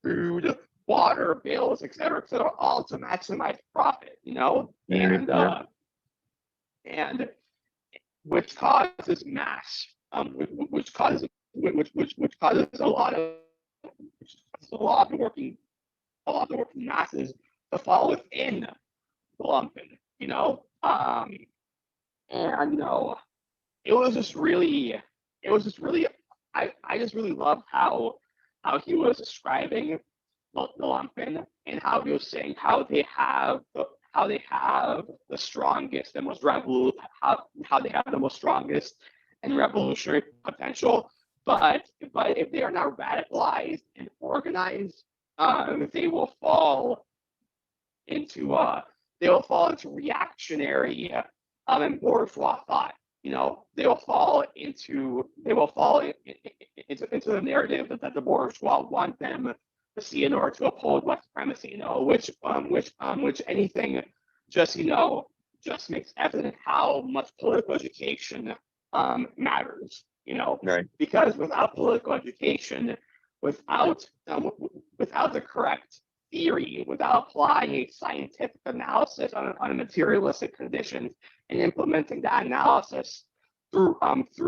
food, water bills, et cetera, all to maximize profit, you know, and which causes mass, which causes a lot of the working masses to fall within the lumpen, you know, and you know, it was just really, I just really loved how he was describing the lumpen and how he was saying how they have the strongest and most how they have the most strongest and revolutionary potential, but if they are not radicalized and organized, they will fall into reactionary and bourgeois thought. You know, they will fall into the narrative that the bourgeois want them to see in order to uphold white supremacy. You know, which anything just just makes evident how much political education matters. You know, Right. because without political education, without the correct theory, without applying a scientific analysis on a materialistic conditions and implementing that analysis through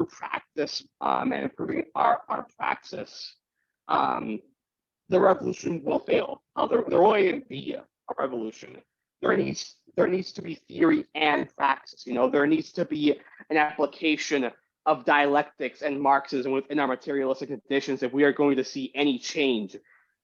practice and improving our praxis, the revolution will fail. There won't be a revolution. There needs to be theory and praxis. You know, there needs to be an application of dialectics and Marxism within our materialistic conditions if we are going to see any change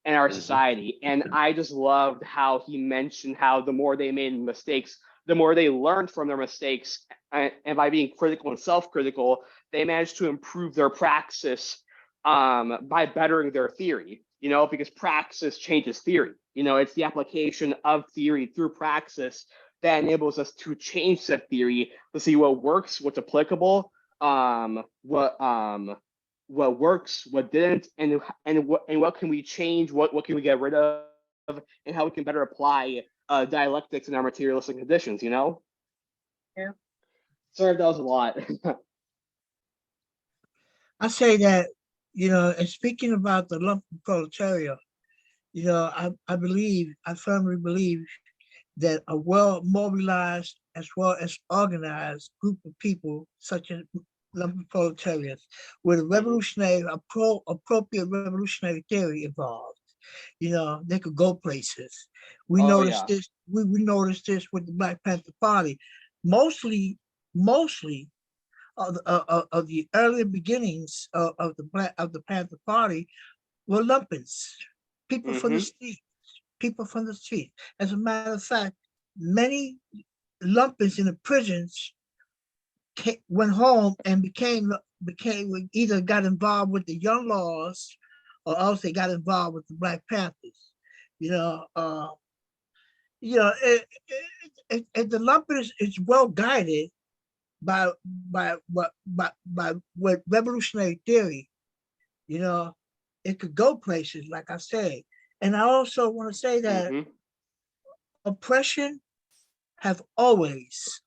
in our society. And I just loved how he mentioned how the more they made mistakes, the more they learned from their mistakes, and by being critical and self-critical, they managed to improve their praxis by bettering their theory. You know, because praxis changes theory. You know, it's the application of theory through praxis that enables us to change that theory to see what works, what's applicable, what works, what didn't, and what can we change, what can we get rid of, and how we can better apply dialectics in our materialistic conditions. You know. Yeah. Sorry if that was a lot. I say that, you know, and speaking about the lumpen proletariat, you know, I firmly believe that a well-mobilized as well as organized group of people, such as lumpen proletariats, with a revolutionary, appropriate revolutionary theory involved, you know, they could go places. We noticed this. We noticed this with the Black Panther Party. Mostly of the early beginnings of the Panther Party were lumpins, people from the Mm-hmm. street, people from the street. As a matter of fact, many lumpins in the prisons went home and became either got involved with the Young Laws or else they got involved with the Black Panthers. You know, the lumpin is well guided by what revolutionary theory. You know, it could go places, like I say. And I also want to say that Mm-hmm. oppression have always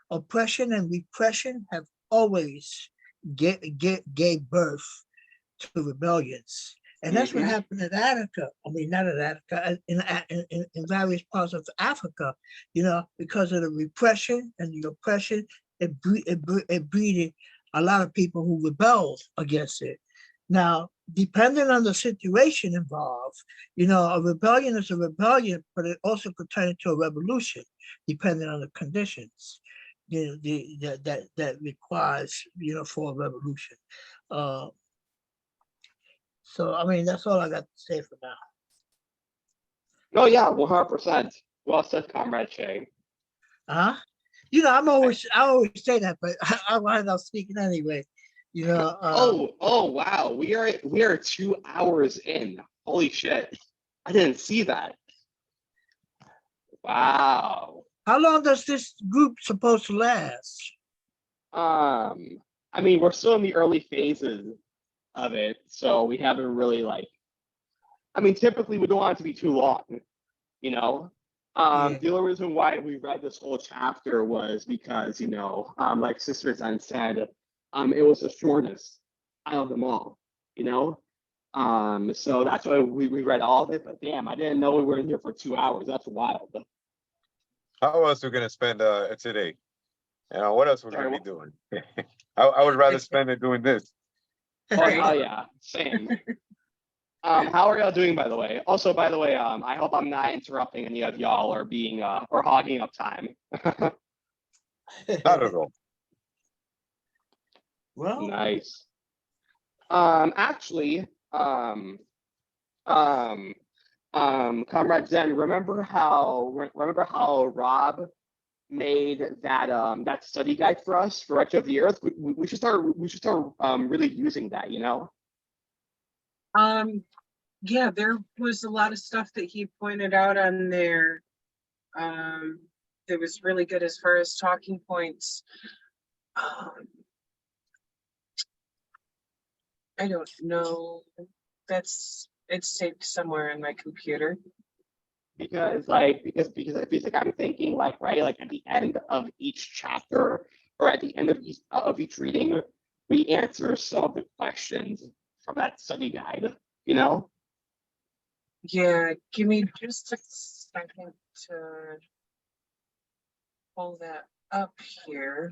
oppression and repression have always gave birth to rebellions. And that's what Mm-hmm. happened in Attica. I mean, not in Attica, in various parts of Africa, you know, because of the repression and the oppression, it breeded a lot of people who rebelled against it. Now, depending on the situation involved, you know, a rebellion is a rebellion, but it also could turn into a revolution, depending on the conditions, you know, that requires, you know, for a revolution. So, I mean, that's all I got to say for now. Oh yeah, 100%. Well said, Comrade Shane. Uh-huh. You know, I always say that, but I wind up speaking anyway. You know, Oh wow, we are 2 hours in. Holy shit. I didn't see that. Wow. how long does this group supposed to last? I mean, we're still in the early phases of it, so we haven't really like. I mean, typically we don't want it to be too long, you know. Yeah. The only reason why we read this whole chapter was because, you know, like Sister Zen said, it was the shortest out of them all, you know. So that's why we read all of it. But damn, I didn't know we were in here for 2 hours. That's wild. How else are we gonna spend today? You know, what else we're Sorry, gonna be doing? I would rather spend it doing this. Oh hell yeah, same. How are y'all doing, by the way? Also, by the way, I hope I'm not interrupting any of y'all or being or hogging up time. Not at all. Well, Nice. Actually, Comrade Zen, remember how Rob made that that study guide for us for Wretched of the Earth? We should start really using that, you know? Yeah, there was a lot of stuff that he pointed out on there. That was really good as far as talking points. I don't know. It's saved somewhere in my computer. Because I'm thinking like, right, like at the end of each chapter or at the end of each reading, we answer some of the questions from that study guide, you know? Yeah, give me just a second to pull that up here.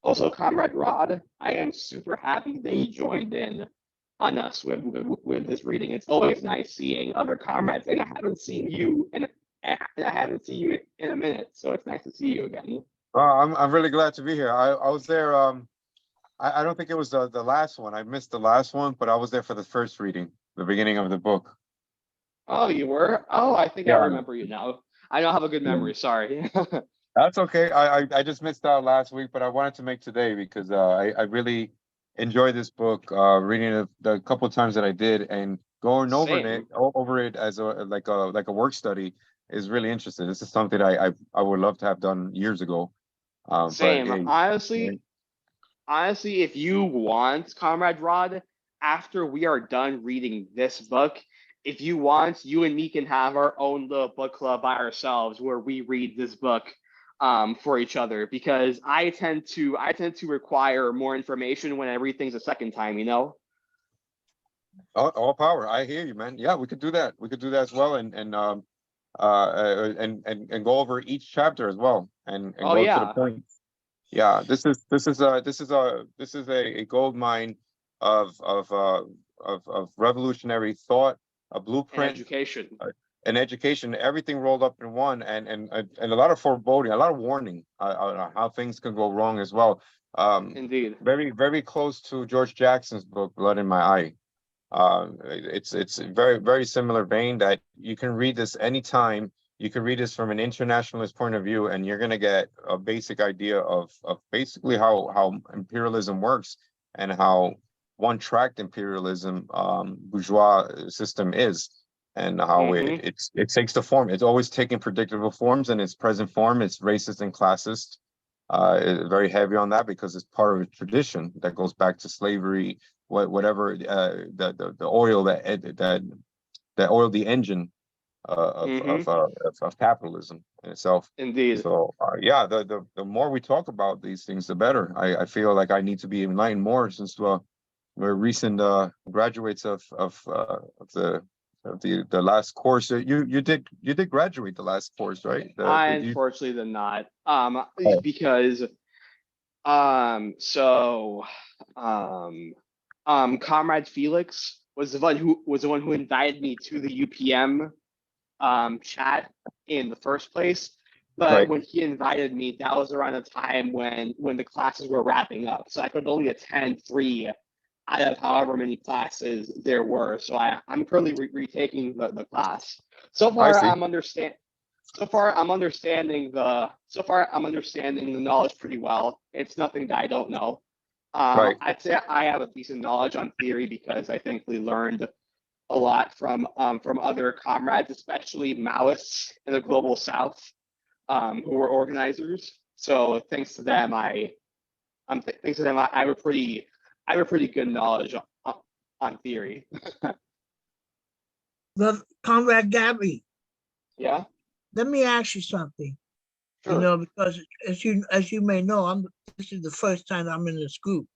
Also, Comrade Rod, I am super happy that you joined in on us with this reading. It's always nice seeing other comrades, and I haven't seen you in a minute, so it's nice to see you again. I'm really glad to be here. I was there. I don't think it was the last one. I missed the last one, but I was there for the first reading, the beginning of the book. Oh, you were? Oh, I think I Yeah. remember you now. I don't have a good memory. Sorry. That's okay. I just missed out last week, but I wanted to make today because I really enjoyed this book. Reading it the couple of times that I did and going Same. over it as like a work study is really interesting. This is something I would love to have done years ago. But Same. hey, Honestly, if you want, Comrade Rod, after we are done reading this book, if you want, you and me can have our own little book club by ourselves where we read this book for each other, because I tend to require more information when I read things a second time, you know? all power. I hear you, man. Yeah, we could do that. We could do that as well, and go over each chapter as well, and Oh go to the yeah. point. Yeah, this is a gold mine of revolutionary thought, a And blueprint, education. and education, everything rolled up in one, and a lot of foreboding, a lot of warning on how things can go wrong as well. Indeed. Very, very close to George Jackson's book, Blood in My Eye. It's very, very similar vein that you can read this anytime. You can read this from an internationalist point of view, and you're going to get a basic idea of basically how imperialism works and how one-tracked imperialism bourgeois system is, and how it takes the form. It's always taking predictable forms, and its present form is racist and classist. Very heavy on that because it's part of a tradition that goes back to slavery, whatever the oil that oiled the engine of capitalism in itself. Indeed. So yeah, the more we talk about these things, the better. I feel like I need to be enlightened more, since we're recent graduates of the last course. You did graduate the last course, right? I unfortunately did not. Because Comrade Felix was the one who invited me to the UPM chat in the first place. But Right. when he invited me, that was around the time when the classes were wrapping up. So I could only attend 3 out of however many classes there were. So I'm currently retaking the class. So far I'm understanding the knowledge pretty well. It's nothing that I don't know. Right. I'd say I have a decent knowledge on theory because I think we learned a lot from other comrades, especially Maoists in the global South, who were organizers. So thanks to them, I have a pretty good knowledge on theory. Well, Comrade Gabby, Yeah. let me ask you something. Sure. You know, because as you may know, this is the first time I'm in this group.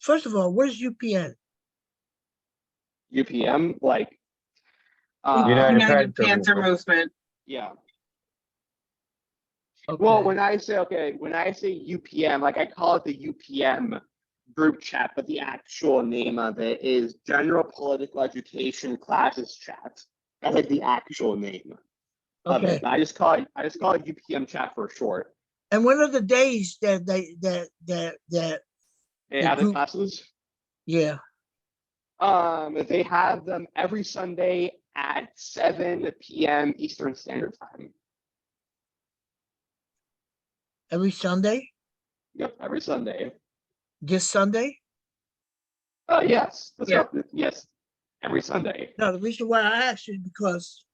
First of all, where's UPN? UPM, like United Panther Movement. Yeah. Okay. Well, when I say UPM, like I call it the UPM group chat, but the actual name of it is General Political Education Classes Chat. That's like the actual name of it. I just call it UPM chat for short. And what are the days that they have the classes? Yeah. They have them every Sunday at 7 p.m. Eastern Standard Time. Every Sunday? Yep, every Sunday. This Sunday? Yes. Yeah. Yes, every Sunday. No, the reason why I asked is because,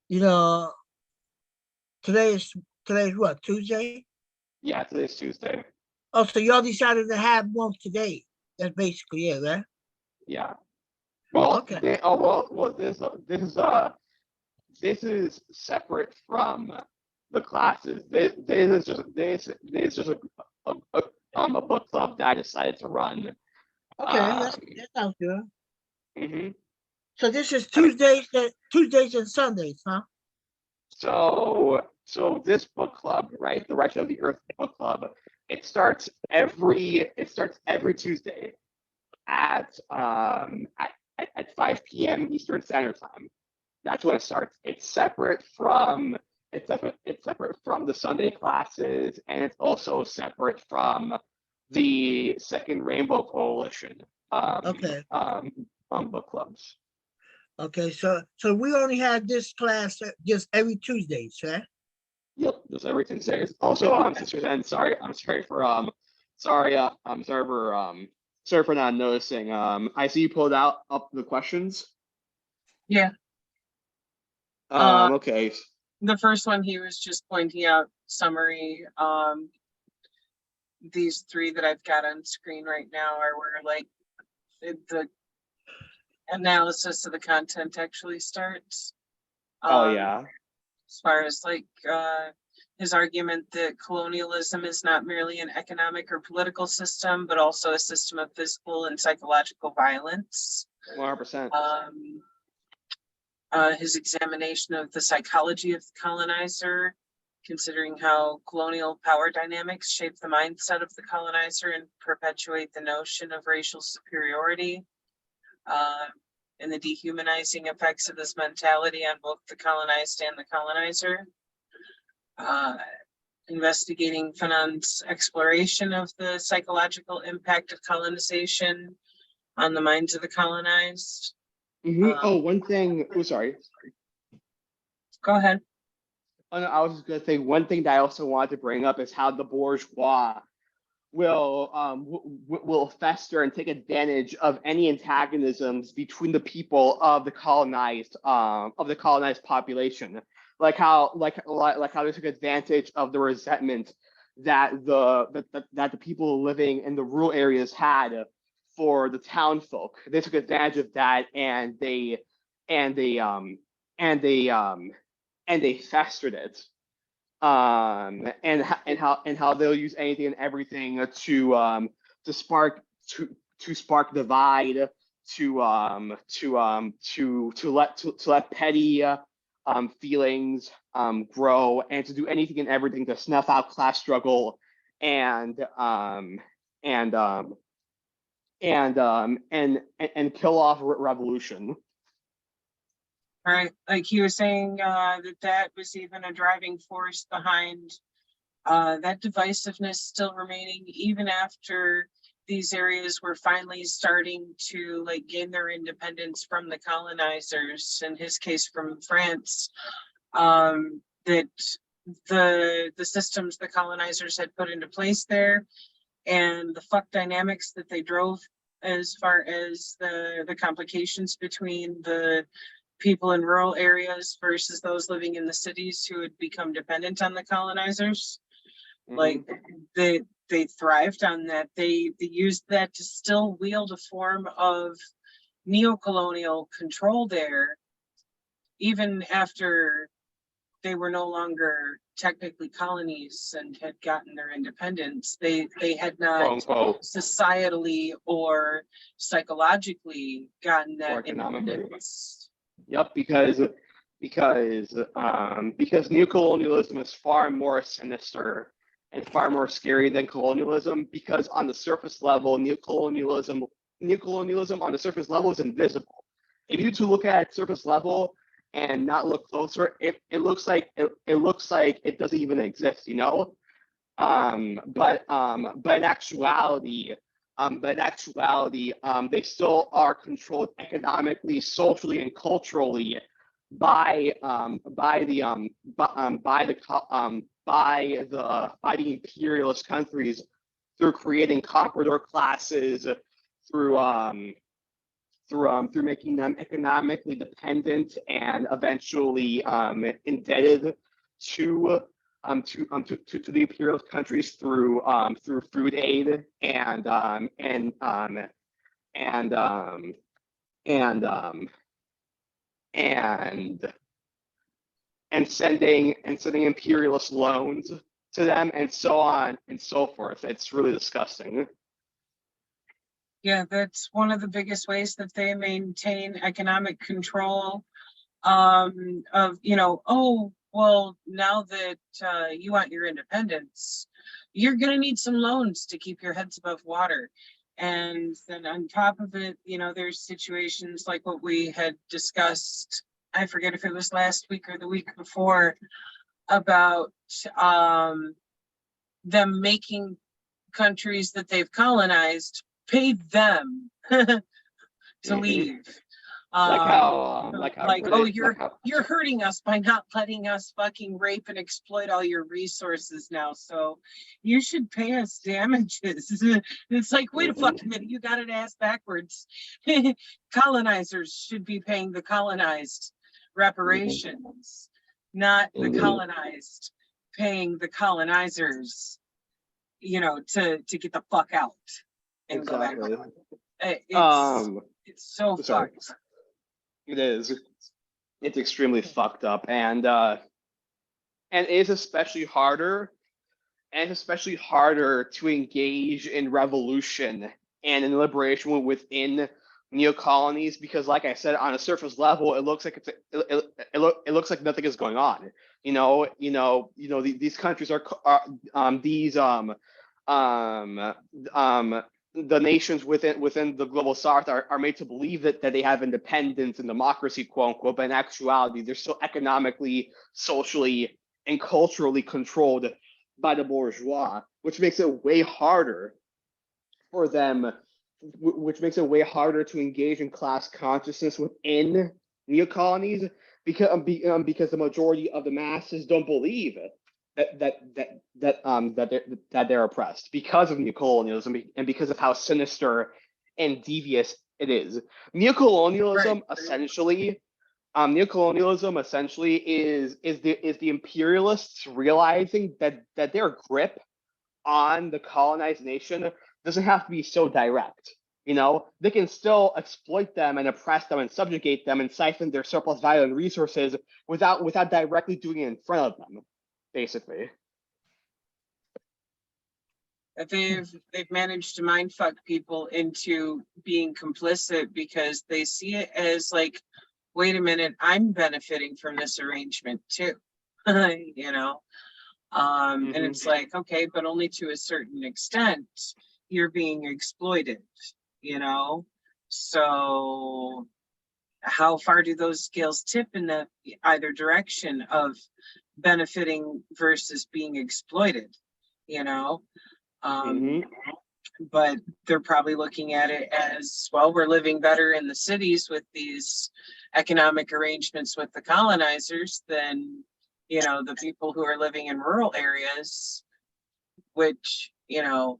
you know, today's what, Tuesday? Yeah, today's Tuesday. Oh, so y'all decided to have one today. That's basically it, right? Yeah. Well, okay. This is separate from the classes. This is just a book club that I decided to run. Okay, that sounds good. Mm-hmm. So this is Tuesdays and Sundays, huh? So this book club, right, the Wretched of the Earth book club, it starts every Tuesday at 5 p.m. Eastern Standard Time. That's when it starts. It's separate from the Sunday classes, and it's also separate from the Second Rainbow Coalition book clubs. Okay, so we only had this class just every Tuesdays, right? Yep, just every Tuesday. Also, Sister Zen, sorry for not noticing. I see you pulled up the questions. Yeah. Okay. The first one, he was just pointing out summary. These 3 that I've got on screen right now are where like the analysis of the content actually starts. Yeah. As far as like his argument that colonialism is not merely an economic or political system, but also a system of physical and psychological violence. 100%. His examination of the psychology of the colonizer, considering how colonial power dynamics shape the mindset of the colonizer and perpetuate the notion of racial superiority. and the dehumanizing effects of this mentality on both the colonized and the colonizer. Investigating Fanon's exploration of the psychological impact of colonization on the minds of the colonized. One thing. Oh, sorry. Go ahead. Oh, no, I was just gonna say one thing that I also wanted to bring up is how the bourgeois will fester and take advantage of any antagonisms between the people of the colonized population, like how they took advantage of the resentment that the people living in the rural areas had for the town folk. They took advantage of that, and they festered it. And how they'll use anything and everything to spark divide, to let petty feelings grow, and to do anything and everything to snuff out class struggle and kill off revolution. Right, like he was saying, that was even a driving force behind that divisiveness still remaining even after these areas were finally starting to like gain their independence from the colonizers, in his case from France. That the systems the colonizers had put into place there, and the fuck dynamics that they drove as far as the complications between the people in rural areas versus those living in the cities who had become dependent on the colonizers. Like they thrived on that. They used that to still wield a form of neo-colonial control there, even after they were no longer technically colonies and had gotten their independence. They had not societally or psychologically gotten that independence. Yep, because neocolonialism is far more sinister and far more scary than colonialism, because on the surface level, neocolonialism on the surface level is invisible. If you two look at surface level and not look closer, it looks like it doesn't even exist, you know. But in actuality, they still are controlled economically, socially, and culturally by the imperialist countries, through creating comprador classes, through making them economically dependent and eventually indebted to the imperialist countries through food aid and sending imperialist loans to them, and so on and so forth. It's really disgusting. Yeah, that's one of the biggest ways that they maintain economic control of, you know, oh, well, now that you want your independence, you're going to need some loans to keep your heads above water. And then on top of it, you know, there's situations like what we had discussed, I forget if it was last week or the week before, about them making countries that Mm-hmm. they've colonized pay them to leave. You're hurting us by not letting us fucking rape and exploit all your resources now, so you should pay us damages. It's like, wait a fucking minute, you got it ass backwards. Colonizers should be paying the colonized reparations, not the colonized paying the colonizers, you know, to get the fuck out and exactly. go back. It's so fucked. It is. It's extremely fucked up, and it's especially harder. And it's especially harder to engage in revolution and in liberation within neo-colonies, because, like I said, on a surface level, it looks like it looks like nothing is going on. These countries are the nations within the global south are made to believe that they have independence and democracy, quote unquote, but in actuality, they're still economically, socially, and culturally controlled by the bourgeois, which makes it way harder for them, which makes it way harder to engage in class consciousness within neocolonies because the majority of the masses don't believe that they're oppressed because of neocolonialism and because of how sinister and devious it is. Neocolonialism essentially is the imperialists realizing that their grip on the colonized nation doesn't have to be so direct. You know, they can still exploit them and oppress them and subjugate them and siphon their surplus value and resources without directly doing it in front of them, basically. They've managed to mindfuck people into being complicit because they see it as like, wait a minute, I'm benefiting from this arrangement too. You know, and it's like, okay, but only to a certain extent. You're being exploited, you know. So how far do those scales tip in the either direction of benefiting versus being exploited, you know? But they're probably looking at it as, well, we're living better in the cities with these economic arrangements with the colonizers than, you know, the people who are living in rural areas, which, you know,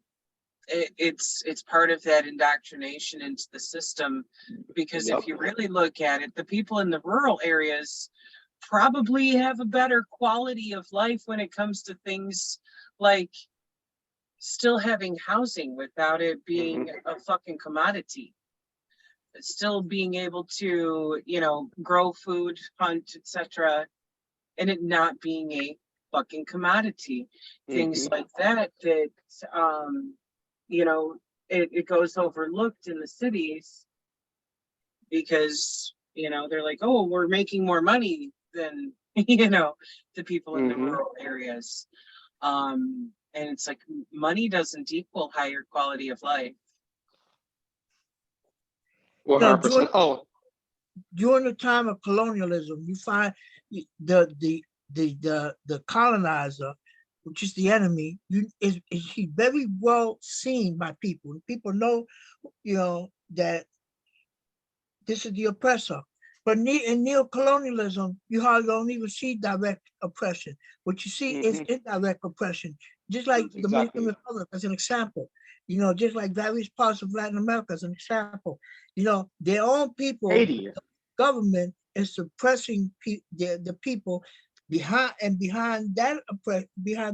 it's part of that indoctrination into the system, because if you really look at it, the people in the rural areas probably have a better quality of life when it comes to things like still having housing without it being a fucking commodity, still being able to, you know, grow food, hunt, etc., and it not being a fucking commodity. Things like that you know, it goes overlooked in the cities because, you know, they're like, oh, we're making more money than, you know, the people in the rural areas. And it's like, money doesn't equal higher quality of life. 100%. During the time of colonialism, you find the colonizer, which is the enemy, is he very well seen by people. People know, you know, that this is the oppressor. But in neocolonialism, you hardly don't even see direct oppression. What you see is indirect oppression, just like the Dominican Republic as an example. You know, just like various parts of Latin America as an example. You know, their own people, the government is suppressing the people. Behind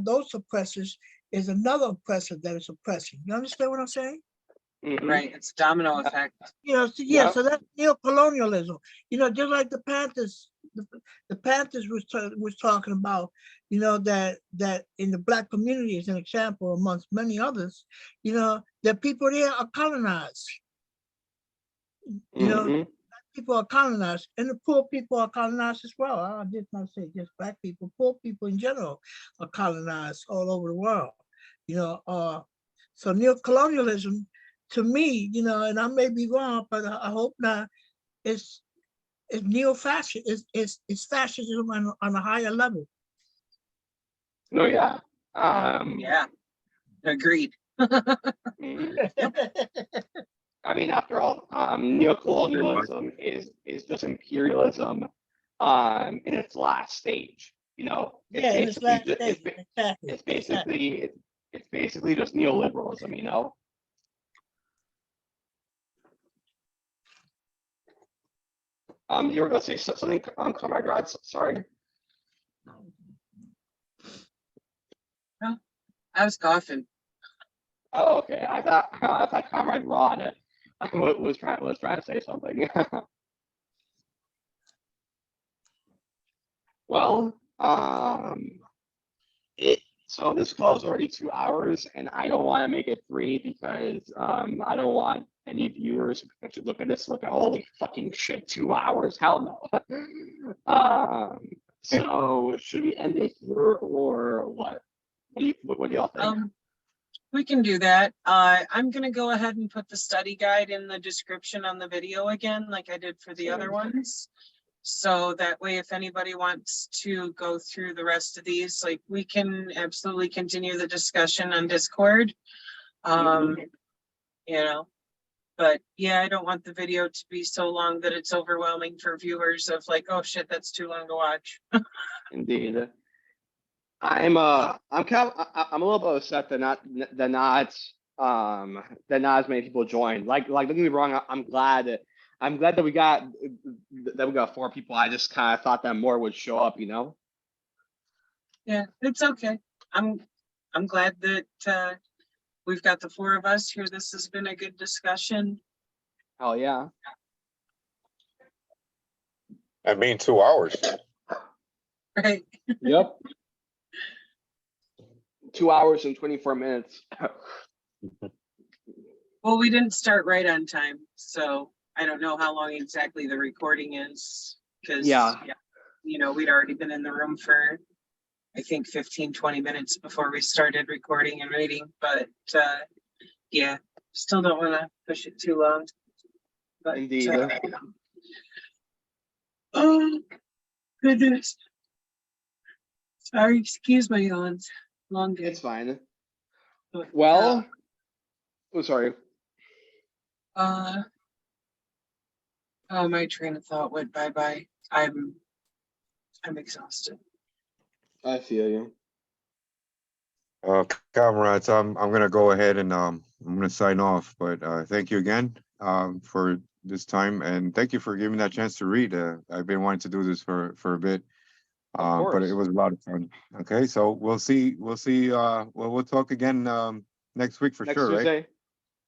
those oppressors is another oppressor that is oppressing. You understand what I'm saying? Right, it's domino effect. You know, so that's neocolonialism. You know, just like the Panthers was talking about. You know, that in the Black community, as an example, amongst many others, you know, the people there are colonized. You know, people are colonized, and the poor people are colonized as well. I did not say just Black people. Poor people in general are colonized all over the world. You know, so neocolonialism, to me, you know, and I may be wrong, but I hope not, it's neo-fascist, it's fascism on a higher level. No, yeah. Yeah, agreed. I mean, after all, neocolonialism is just imperialism in its last stage. You know, It's basically just neoliberalism. You know. You were going to say something, Comrade Rod? Sorry. No, I was coughing. Oh, okay. I thought Comrade Rod was trying to say something. Well, so this call is already 2 hours, and I don't want to make it 3 because I don't want any viewers who potentially look at this look at holy fucking shit, 2 hours, hell no. So should we end it here or what? What do y'all think? We can do that. I'm gonna go ahead and put the study guide in the description on the video again, like I did for the other ones. So that way, if anybody wants to go through the rest of these, like, we can absolutely continue the discussion on Discord. You know, but yeah, I don't want the video to be so long that it's overwhelming for viewers of like, oh shit, that's too long to watch. Indeed. I'm a little bit upset that not as many people joined. Like don't get me wrong, I'm glad that we got 4 people. I just kind of thought that more would show up, you know? Yeah, it's okay. I'm glad that we've got the 4 of us here. This has been a good discussion. Hell yeah. I mean, 2 hours. Right. Yep. 2 hours and 24 minutes. Well, we didn't start right on time, so I don't know how long exactly the recording is, because Yeah. you know, we'd already been in the room for I think 15-20 minutes before we started recording and reading, but yeah, still don't want to push it too long. But Indeed. oh goodness, sorry, excuse my yawns. Long day. It's fine. But, Well, oh, sorry. oh, my train of thought went bye-bye. I'm exhausted. I feel you. Comrades, I'm gonna go ahead and I'm gonna sign off. But thank you again for this time, and thank you for giving me that chance to read. I've been wanting to do this for a bit, but it was a lot of fun. Okay, so we'll see. We'll talk again next week for Next sure, Tuesday. right?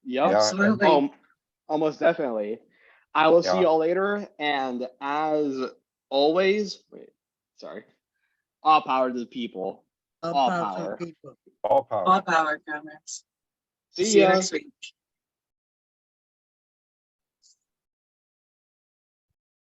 Yep. Yeah. Absolutely. Almost definitely. I will see Yeah. y'all later. And as always, sorry. All power to the people. All Power to the power. people. All power. All power comments. See See you ya. next week.